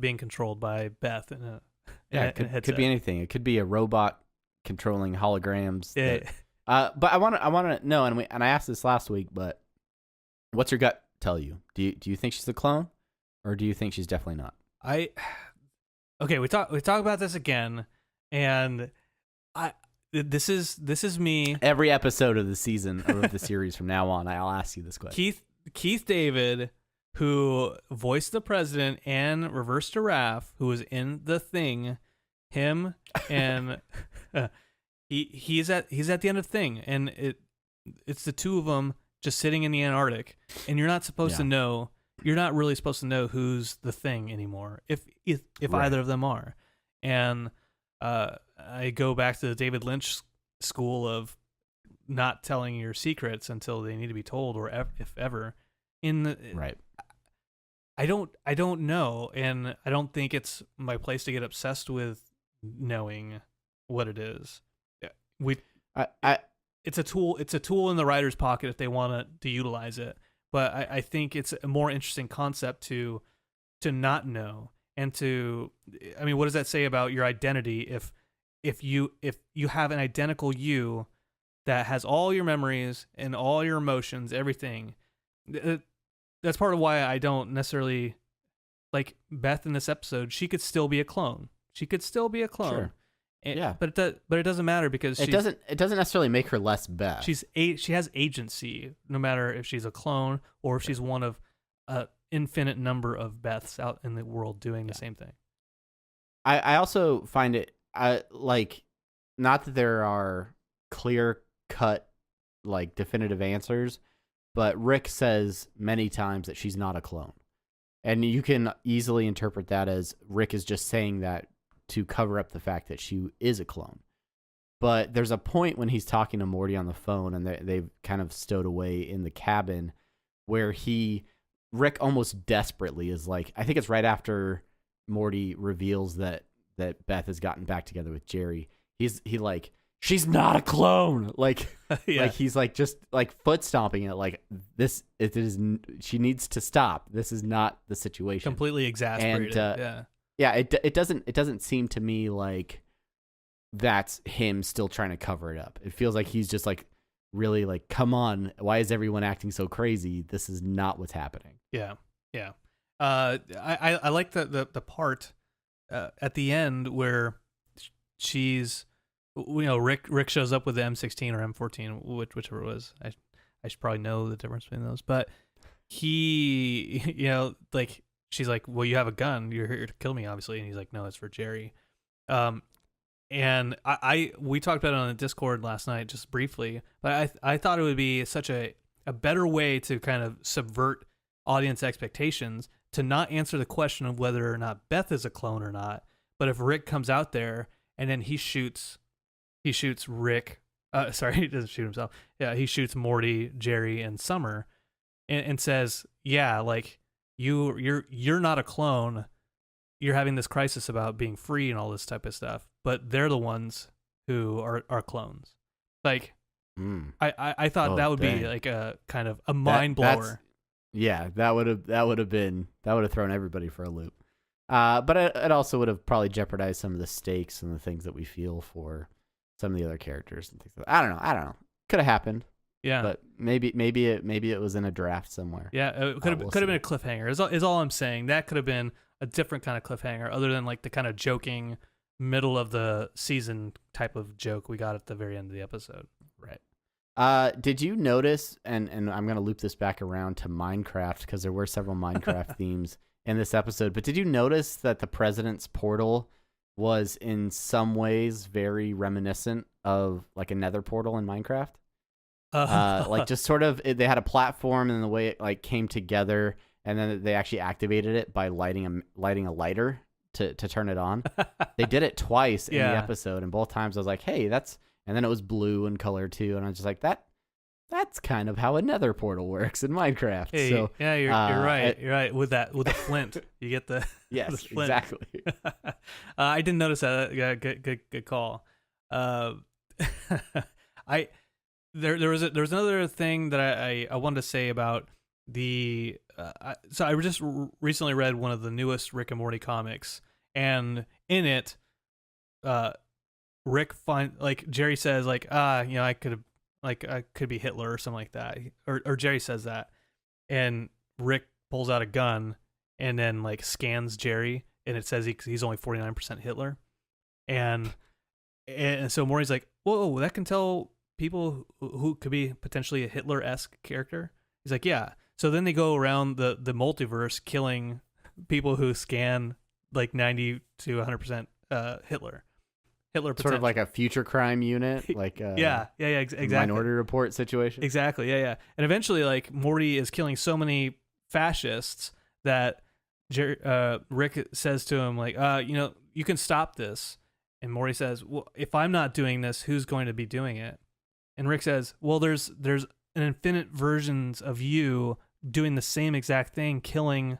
being controlled by Beth in a it could be anything. It could be a robot controlling holograms. Yeah. But I want to know, and I asked this last week, but what's your gut tell you? Do you think she's a clone, or do you think she's definitely not? Okay, we talk about this again, and this is me. Every episode of the season or of the series from now on, I'll ask you this question. Keith David, who voiced the president, and Reverse Giraffe, who was in The Thing, him and he's at the end of Thing, and it's the two of them just sitting in the Antarctic, and you're not supposed to know. You're not really supposed to know who's the Thing anymore, if Right. either of them are. And I go back to the David Lynch school of not telling your secrets until they need to be told, or if ever. Right. I don't know, and I don't think it's my place to get obsessed with knowing what it is. It's a tool. It's a tool in the writer's pocket if they want to utilize it. But I think it's a more interesting concept to not know, and what does that say about your identity if you have an identical you that has all your memories and all your emotions, everything? That's part of why I don't necessarily like Beth in this episode. She could still be a clone. Sure. Yeah, but it doesn't matter because it doesn't necessarily make her less Beth. She has agency, no matter if she's a clone or if she's one of an infinite number of Beths out in the world doing the same thing. I also find it like, not that there are clear cut like definitive answers, but Rick says many times that she's not a clone, and you can easily interpret that as Rick is just saying that to cover up the fact that she is a clone. But there's a point when he's talking to Morty on the phone, and they've kind of stowed away in the cabin, where Rick almost desperately is like, I think it's right after Morty reveals that Beth has gotten back together with Jerry. He like, she's not a clone. Like, Yeah. like he's like just like foot stomping it. Like, she needs to stop. This is not the situation. Completely exasperated. And, yeah, it doesn't seem to me like that's him still trying to cover it up. It feels like he's just like, really like, come on, why is everyone acting so crazy? This is not what's happening. Yeah. I like the part at the end where she's, Rick shows up with the M16 or M14, whichever it was. I should probably know the difference between those, but he, like, she's like, well, you have a gun. You're here to kill me, obviously. And he's like, no, it's for Jerry. And we talked about it on the Discord last night, just briefly, but I thought it would be such a better way to kind of subvert audience expectations to not answer the question of whether or not Beth is a clone or not. But if Rick comes out there and then he shoots Rick, sorry, he doesn't shoot himself. Yeah. He shoots Morty, Jerry, and Summer and says, yeah, like, you're not a clone. You're having this crisis about being free and all this type of stuff, but they're the ones who are clones. Like, I thought that would be like a kind of a mind blower. That would have thrown everybody for a loop. But it also would have probably jeopardized some of the stakes and the things that we feel for some of the other characters and things. I don't know. Could have happened. Yeah, but maybe it was in a draft somewhere. Yeah, it could have been a cliffhanger. Is all I'm saying. That could have been a different kind of cliffhanger, other than like the kind of joking middle of the season type of joke we got at the very end of the episode. Right. Did you notice? And I'm gonna loop this back around to Minecraft because there were several Minecraft themes in this episode. But did you notice that the president's portal was in some ways very reminiscent of like a Nether portal in Minecraft? Like just sort of, they had a platform and the way it like came together, and then they actually activated it by lighting a lighter to turn it on. They did it twice in the episode, and both times I was like, hey, and then it was blue in color too, and I was just like, that's kind of how a Nether portal works in Minecraft. Hey, so yeah, you're right. You're right with the flint. You get the yes, the flint. Exactly. I didn't notice that. Yeah, good call. There was another thing that I wanted to say about the. So I just recently read one of the newest Rick and Morty comics, and in it, Rick Jerry says I could be Hitler or something like that, or Jerry says that, and Rick pulls out a gun and then like scans Jerry, and it says he's only 49% Hitler, and so Morty's like, whoa, that can tell people who could be potentially a Hitler-esque character. He's like, yeah. So then they go around the multiverse killing people who scan like 90 to 100% Hitler potential. Sort of like a future crime unit, like exactly. Minority Report situation. Exactly, yeah. And eventually, like, Morty is killing so many fascists that Rick says to him, like, you can stop this. And Morty says, well, if I'm not doing this, who's going to be doing it? And Rick says, well, there's an infinite versions of you doing the same exact thing, killing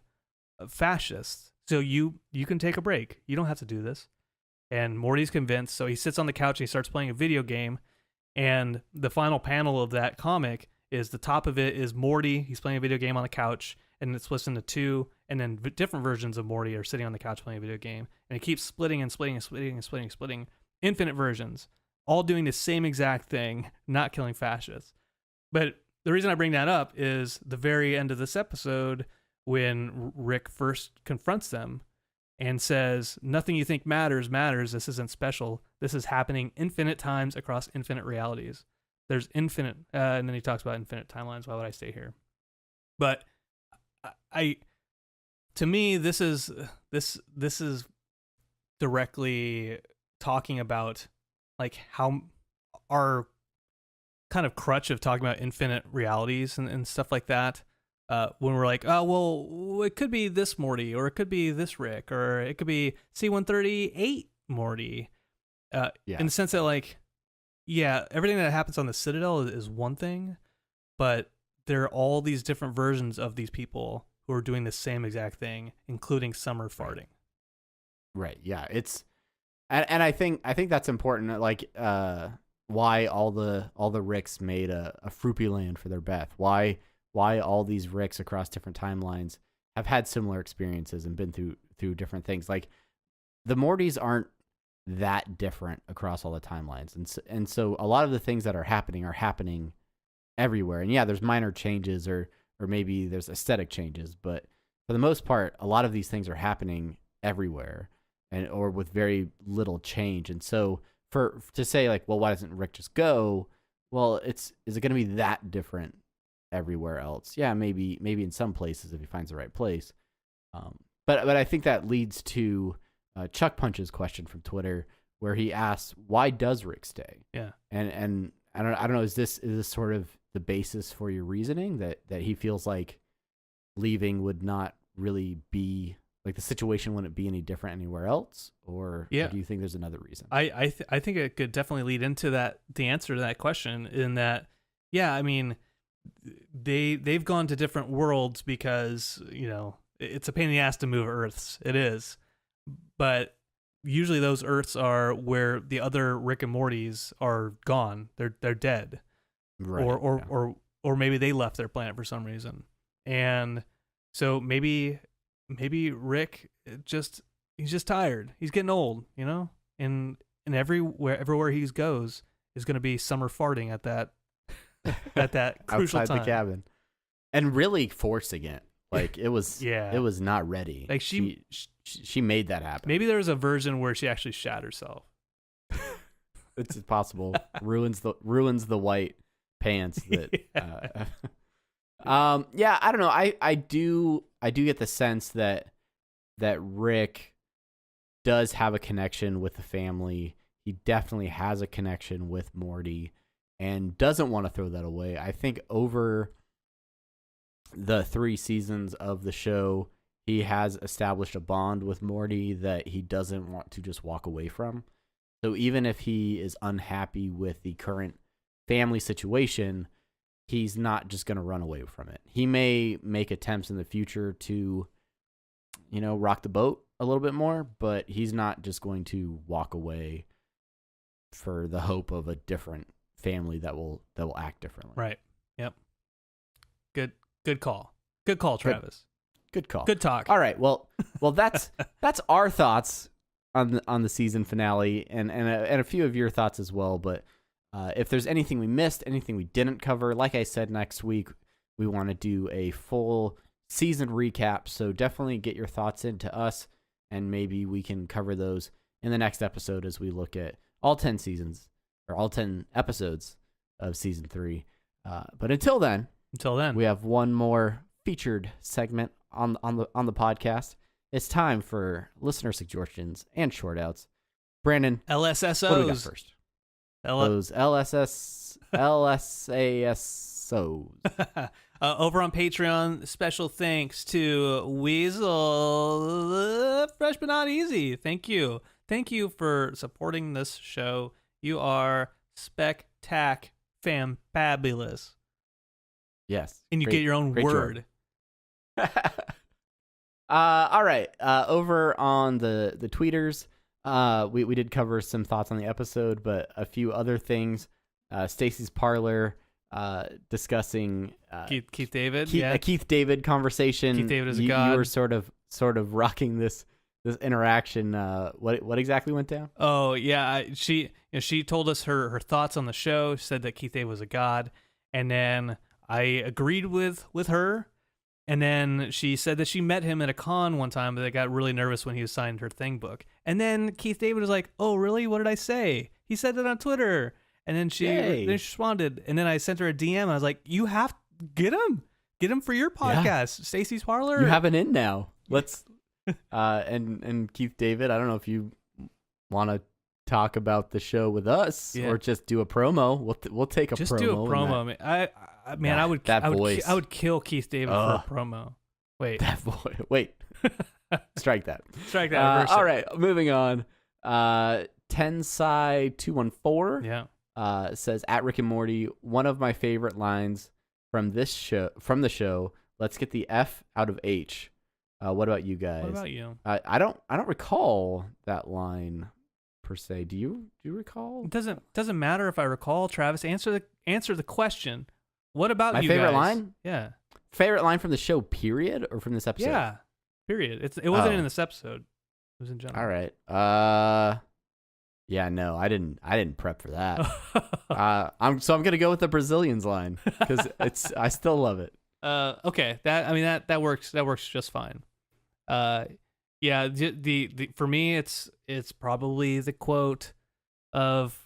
fascists. So you can take a break. You don't have to do this. And Morty's convinced. So he sits on the couch and he starts playing a video game. And the final panel of that comic is the top of it is Morty. He's playing a video game on the couch, and it's split into two. And then different versions of Morty are sitting on the couch playing a video game. And it keeps splitting and splitting and splitting and splitting and splitting. Infinite versions, all doing the same exact thing, not killing fascists. But the reason I bring that up is the very end of this episode when Rick first confronts them and says, nothing you think matters. This isn't special. This is happening infinite times across infinite realities. There's infinite, and then he talks about infinite timelines. Why would I stay here? But to me, this is directly talking about like how our kind of crutch of talking about infinite realities and stuff like that. When we're like, oh, well, it could be this Morty, or it could be this Rick, or it could be C-138 Morty. In the sense that, like, yeah, everything that happens on the Citadel is one thing, but there are all these different versions of these people who are doing the same exact thing, including Summer farting. Right. Yeah. And I think that's important. Like, why all the Ricks made a Fruity Land for their Beth? Why all these Ricks across different timelines have had similar experiences and been through different things. Like, the Mortys aren't that different across all the timelines, and so a lot of the things that are happening everywhere. And yeah, there's minor changes or maybe there's aesthetic changes, but for the most part, a lot of these things are happening everywhere, or with very little change. And so to say like, well, why doesn't Rick just go? Well, is it going to be that different everywhere else? Yeah, maybe in some places if he finds the right place. But I think that leads to Chuck Punch's question from Twitter, where he asks, why does Rick stay? Yeah. And I don't know, is this sort of the basis for your reasoning that he feels like leaving would not really be like the situation wouldn't be any different anywhere else, or do you think there's another reason? I think it could definitely lead into the answer to that question, in that, yeah, I mean, they've gone to different worlds because, it's a pain in the ass to move Earths. It is. But usually those Earths are where the other Rick and Mortys are gone. They're dead. Right. or maybe they left their planet for some reason. And so maybe Rick he's just tired. He's getting old, you know? And everywhere he goes is going to be Summer farting at that crucial outside time. the cabin. And really forcing it. Like it was it was not ready. Like she made that happen. Maybe there's a version where she actually shat herself. It's possible. ruins the white pants that I don't know. I do get the sense that Rick does have a connection with the family. He definitely has a connection with Morty and doesn't want to throw that away. I think over the 3 seasons of the show, he has established a bond with Morty that he doesn't want to just walk away from. So even if he is unhappy with the current family situation, he's not just going to run away from it. He may make attempts in the future to, rock the boat a little bit more, but he's not just going to walk away for the hope of a different family that will act differently. Right. Yep. Good call. Good call, Travis. Good call. Good talk. All right. Well, that's our thoughts on the season finale, and a few of your thoughts as well. But if there's anything we missed, anything we didn't cover, like I said, next week we want to do a full season recap. So definitely get your thoughts into us, and maybe we can cover those in the next episode as we look at all 10 seasons or all 10 episodes of season 3. But until then, we have one more featured segment on the podcast. It's time for listener suggestions and short outs. Brandon, LSSOs. What do we got first? Those LSASOs. Over on Patreon, special thanks to Weasel Fresh But Not Easy. Thank you. Thank you for supporting this show. You are fabulous. Yes. And you get your own word. All right. Over on the tweeters, we did cover some thoughts on the episode, but a few other things. Stacy's Parlor discussing Keith David. A Keith David conversation. Keith David is a god. You were sort of rocking this interaction. What exactly went down? Oh yeah, she told us her thoughts on the show. She said that Keith David was a god, and then I agreed with her. And then she said that she met him at a con one time, but they got really nervous when he signed her thing book. And then Keith David was like, "Oh, really? What did I say? He said that on Twitter." And then she responded. And then I sent her a DM. I was like, "You have get him for your podcast, Stacy's Parlor. You have an in now. Let's." And Keith David, I don't know if you want to talk about the show with us or just do a promo. We'll take a just promo. Just do a promo. I would kill Keith David for a promo. Wait. That voice. Wait. Strike that. Strike that. All right. Moving on. Tensai214 says, at Rick and Morty, one of my favorite lines from the show, let's get the F out of H. What about you guys? What about you? I don't recall that line per se. Do you recall? It doesn't matter if I recall, Travis. Answer the question. What about my you favorite guys? line? Yeah. Favorite line from the show, period, or from this episode? Yeah. Period. It wasn't in this episode. It was in general. All right. Yeah, no, I didn't prep for that. I'm gonna go with the Brazilians line because I still love it. Okay. That works just fine. Yeah, the for me it's probably the quote of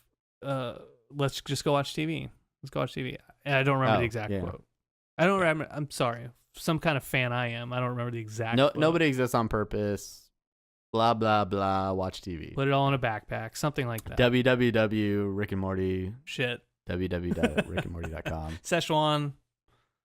let's just go watch TV. Let's go watch TV. And I don't remember the exact quote. I don't remember. I'm sorry. Some kind of fan I am. I don't remember the exact quote. Nobody exists on purpose. Blah, blah, blah. Watch TV. Put it all in a backpack. Something like that. www. Rick and Morty. Shit. www.rickandmorty.com. Szechuan.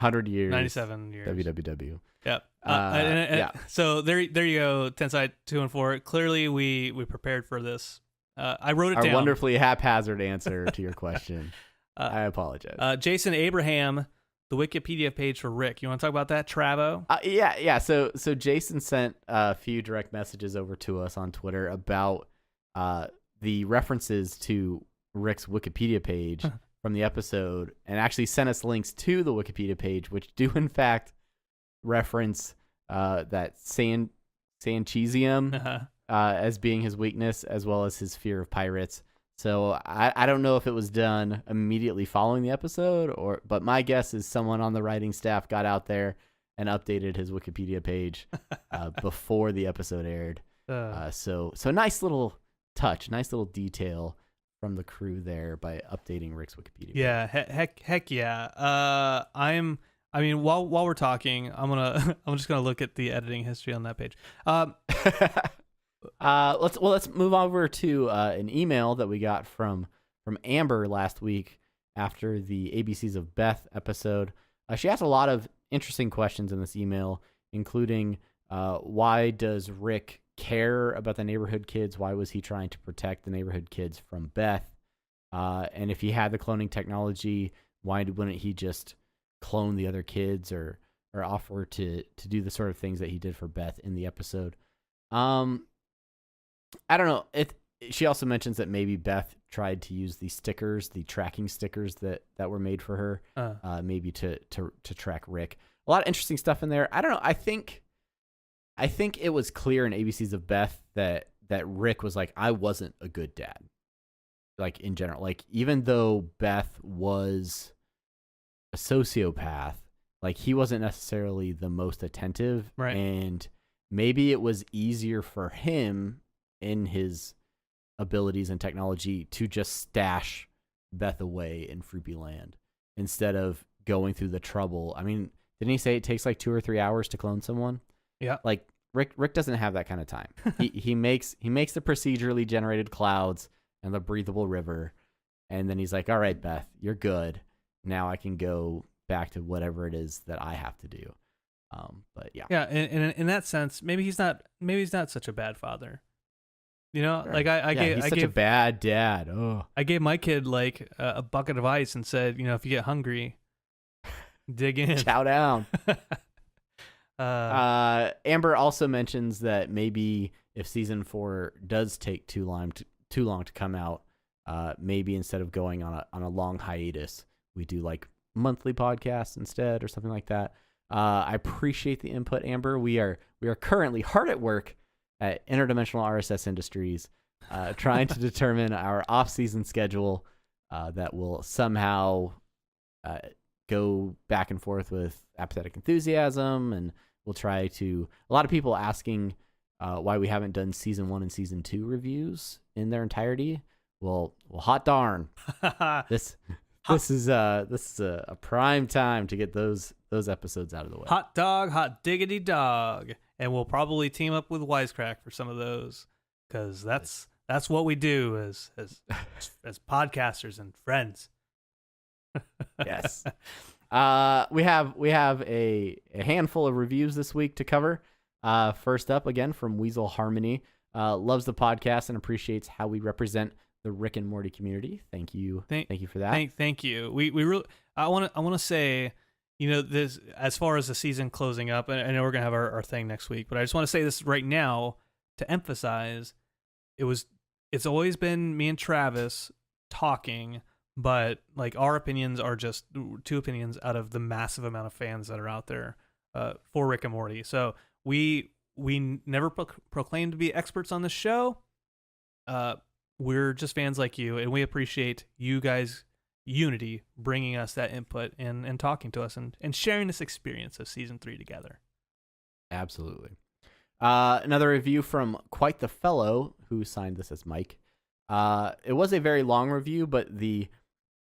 100 years. 97 years. www. Yep. Yeah. So there you go. Tensai 214. Clearly we prepared for this. I wrote it down. Our wonderfully haphazard answer to your question. I apologize. Jason Abraham, the Wikipedia page for Rick. You want to talk about that, Travo? Yeah. So Jason sent a few direct messages over to us on Twitter about the references to Rick's Wikipedia page from the episode and actually sent us links to the Wikipedia page, which do in fact reference that Sanchesium as being his weakness, as well as his fear of pirates. So I don't know if it was done immediately following the episode, but my guess is someone on the writing staff got out there and updated his Wikipedia page before the episode aired. So nice little touch, nice little detail from the crew there by updating Rick's Wikipedia page. Yeah, heck yeah. While we're talking, I'm just gonna look at the editing history on that page. Let's move over to an email that we got from Amber last week after the ABCs of Beth episode. She asked a lot of interesting questions in this email, including why does Rick care about the neighborhood kids? Why was he trying to protect the neighborhood kids from Beth? And if he had the cloning technology, why wouldn't he just clone the other kids or offer to do the sort of things that he did for Beth in the episode? I don't know. She also mentions that maybe Beth tried to use the stickers, the tracking stickers that were made for her, maybe to track Rick. A lot of interesting stuff in there. I don't know. I think it was clear in ABCs of Beth that Rick was like, I wasn't a good dad. Like in general, like even though Beth was a sociopath, like he wasn't necessarily the most attentive, right? And maybe it was easier for him in his abilities and technology to just stash Beth away in Fruity Land instead of going through the trouble. I mean, didn't he say it takes like 2 or 3 hours to clone someone? Yeah. Like Rick doesn't have that kind of time. he makes the procedurally generated clouds and the breathable river, and then he's like, all right, Beth, you're good. Now I can go back to whatever it is that I have to do. But yeah. Yeah, and in that sense, maybe he's not such a bad father. You know, sure. Like he's such a bad dad. Oh, I gave my kid like a bucket of ice and said, you know, if you get hungry, dig in. Chow down. Amber also mentions that maybe if season 4 does take too long to come out, maybe instead of going on a long hiatus, we do like monthly podcasts instead or something like that. I appreciate the input, Amber. We are currently hard at work at Interdimensional RSS Industries, trying to determine our off-season schedule that will somehow go back and forth with Apathetic Enthusiasm, and we'll try to. A lot of people asking why we haven't done season 1 and season 2 reviews in their entirety. Well, hot darn! This is a prime time to get those episodes out of the way. Hot dog, hot diggity dog. And we'll probably team up with Wisecrack for some of those, because that's what we do as podcasters and friends. Yes. We have a handful of reviews this week to cover. First up, again, from Weasel Harmony. Loves the podcast and appreciates how we represent the Rick and Morty community. Thank you. Thank you for that. Thank you. We really, I want to say, you know, this, as far as the season closing up, and I know we're going to have our thing next week, but I just want to say this right now to emphasize, it's always been me and Travis talking, but like our opinions are just 2 opinions out of the massive amount of fans that are out there for Rick and Morty. So we never proclaim to be experts on the show. We're just fans like you, and we appreciate you guys' unity bringing us that input and talking to us and sharing this experience of season 3 together. Absolutely. Another review from Quite the Fellow, who signed this as Mike. It was a very long review, but the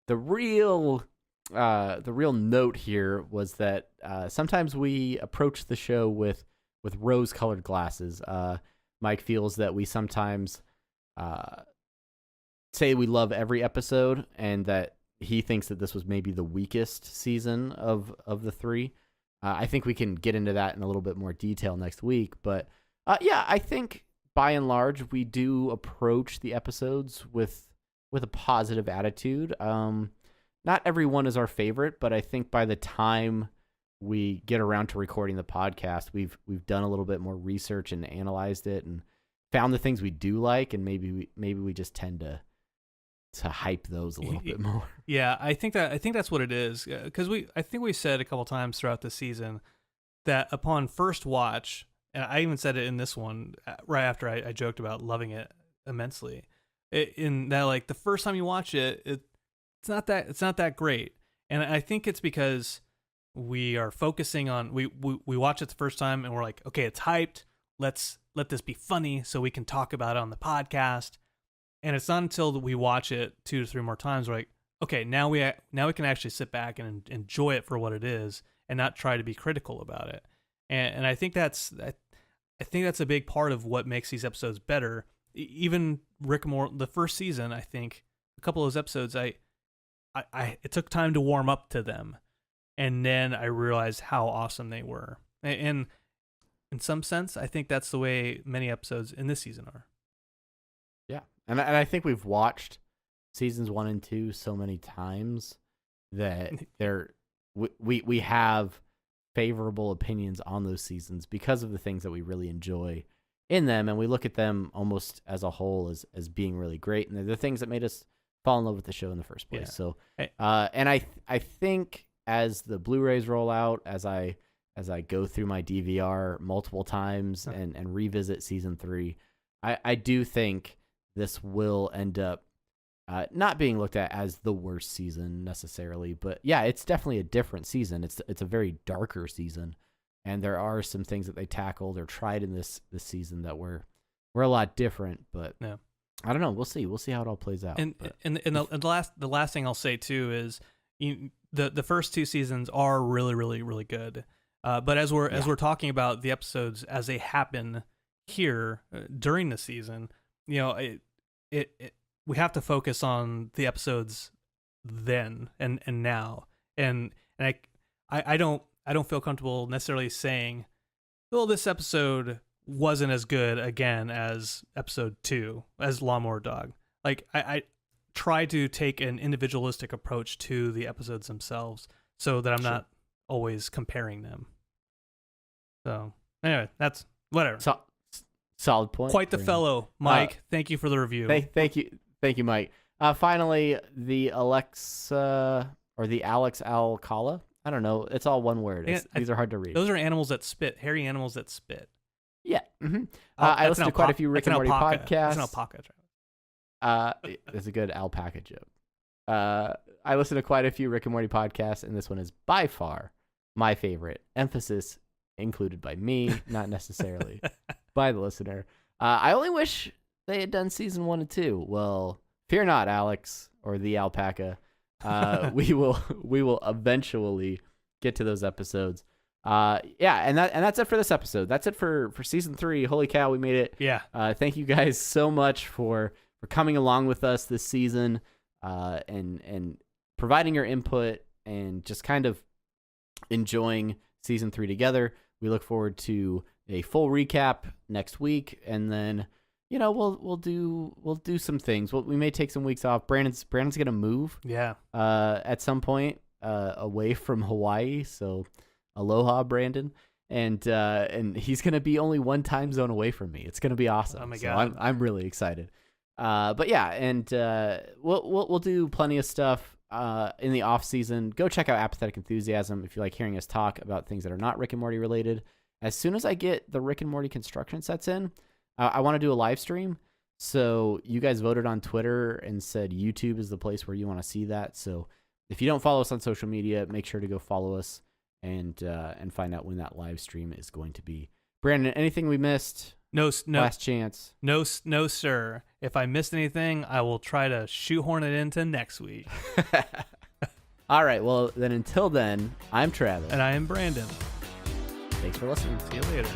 real note here was that sometimes we approach the show with rose-colored glasses. Mike feels that we sometimes say we love every episode, and that he thinks that this was maybe the weakest season of the 3. I think we can get into that in a little bit more detail next week. But yeah, I think by and large we do approach the episodes with a positive attitude. Not everyone is our favorite, but I think by the time we get around to recording the podcast, we've done a little bit more research and analyzed it and found the things we do like, and maybe we just tend to hype those a little bit more. Yeah, I think that's what it is, because I think we said a couple times throughout the season that upon first watch, and I even said it in this one right after I joked about loving it immensely, in that like the first time you watch it, it's not that great, and I think it's because we are focusing on we watch it the first time and we're like, okay, it's hyped, let's let this be funny so we can talk about it on the podcast. And it's not until we watch it 2 to 3 more times we're like, okay, now we can actually sit back and enjoy it for what it is and not try to be critical about it. And I think that's a big part of what makes these episodes better. Even Rick and Morty, the first season, I think a couple of those episodes, it took time to warm up to them, and then I realized how awesome they were. And in some sense, I think that's the way many episodes in this season are. Yeah, and I think we've watched seasons 1 and 2 so many times that we have favorable opinions on those seasons because of the things that we really enjoy in them, and we look at them almost as a whole as being really great, and they're the things that made us fall in love with the show in the first place. Yeah. So, and I think as the Blu-rays roll out, as I go through my DVR multiple times and revisit season 3, I do think this will end up not being looked at as the worst season necessarily, but yeah, it's definitely a different season. It's a very darker season, and there are some things that they tackled or tried in this season that were a lot different. But yeah. I don't know. We'll see. We'll see how it all plays out. And the last thing I'll say too is the first 2 seasons are really, really, really good. But as we're talking about the episodes as they happen here during the season, we have to focus on the episodes then and now. And I don't feel comfortable necessarily saying, well, this episode wasn't as good again as episode 2, as Lawnmower Dog. Like I try to take an individualistic approach to the episodes themselves so that I'm not always comparing them. So anyway, that's whatever. Solid point. Quite the fellow, Mike. Thank you for the review. Thank you, Mike. Finally, the Alexa or the Alex Alcala. I don't know. It's all one word. These are hard to read. Those are animals that spit. Hairy animals that spit. Yeah. Mm-hmm. I listened to quite a few Rick and Morty podcasts. That's an alpaca. That's a good alpaca joke. I listened to quite a few Rick and Morty podcasts, and this one is by far my favorite. Emphasis included by me, not necessarily by the listener. I only wish they had done season 1 and 2. Well, fear not, Alex, or the alpaca. We will eventually get to those episodes. And that's it for this episode. That's it for season 3. Holy cow, we made it. Yeah. Thank you guys so much for coming along with us this season, and providing your input and just kind of enjoying season 3 together. We look forward to a full recap next week, and then we'll do some things. We may take some weeks off. Brandon's gonna move. Yeah. At some point, away from Hawaii. So, aloha, Brandon. And he's gonna be only one time zone away from me. It's gonna be awesome. Oh my god. I'm really excited. But yeah, and we'll do plenty of stuff in the off season. Go check out Apathetic Enthusiasm if you like hearing us talk about things that are not Rick and Morty related. As soon as I get the Rick and Morty construction sets in, I want to do a live stream. So you guys voted on Twitter and said YouTube is the place where you want to see that. So if you don't follow us on social media, make sure to go follow us and find out when that live stream is going to be. Brandon, anything we missed? No. Last chance. No, sir. If I missed anything, I will try to shoehorn it into next week. All right. Well, then until then, I'm Travis. And I am Brandon. Thanks for listening. See you later.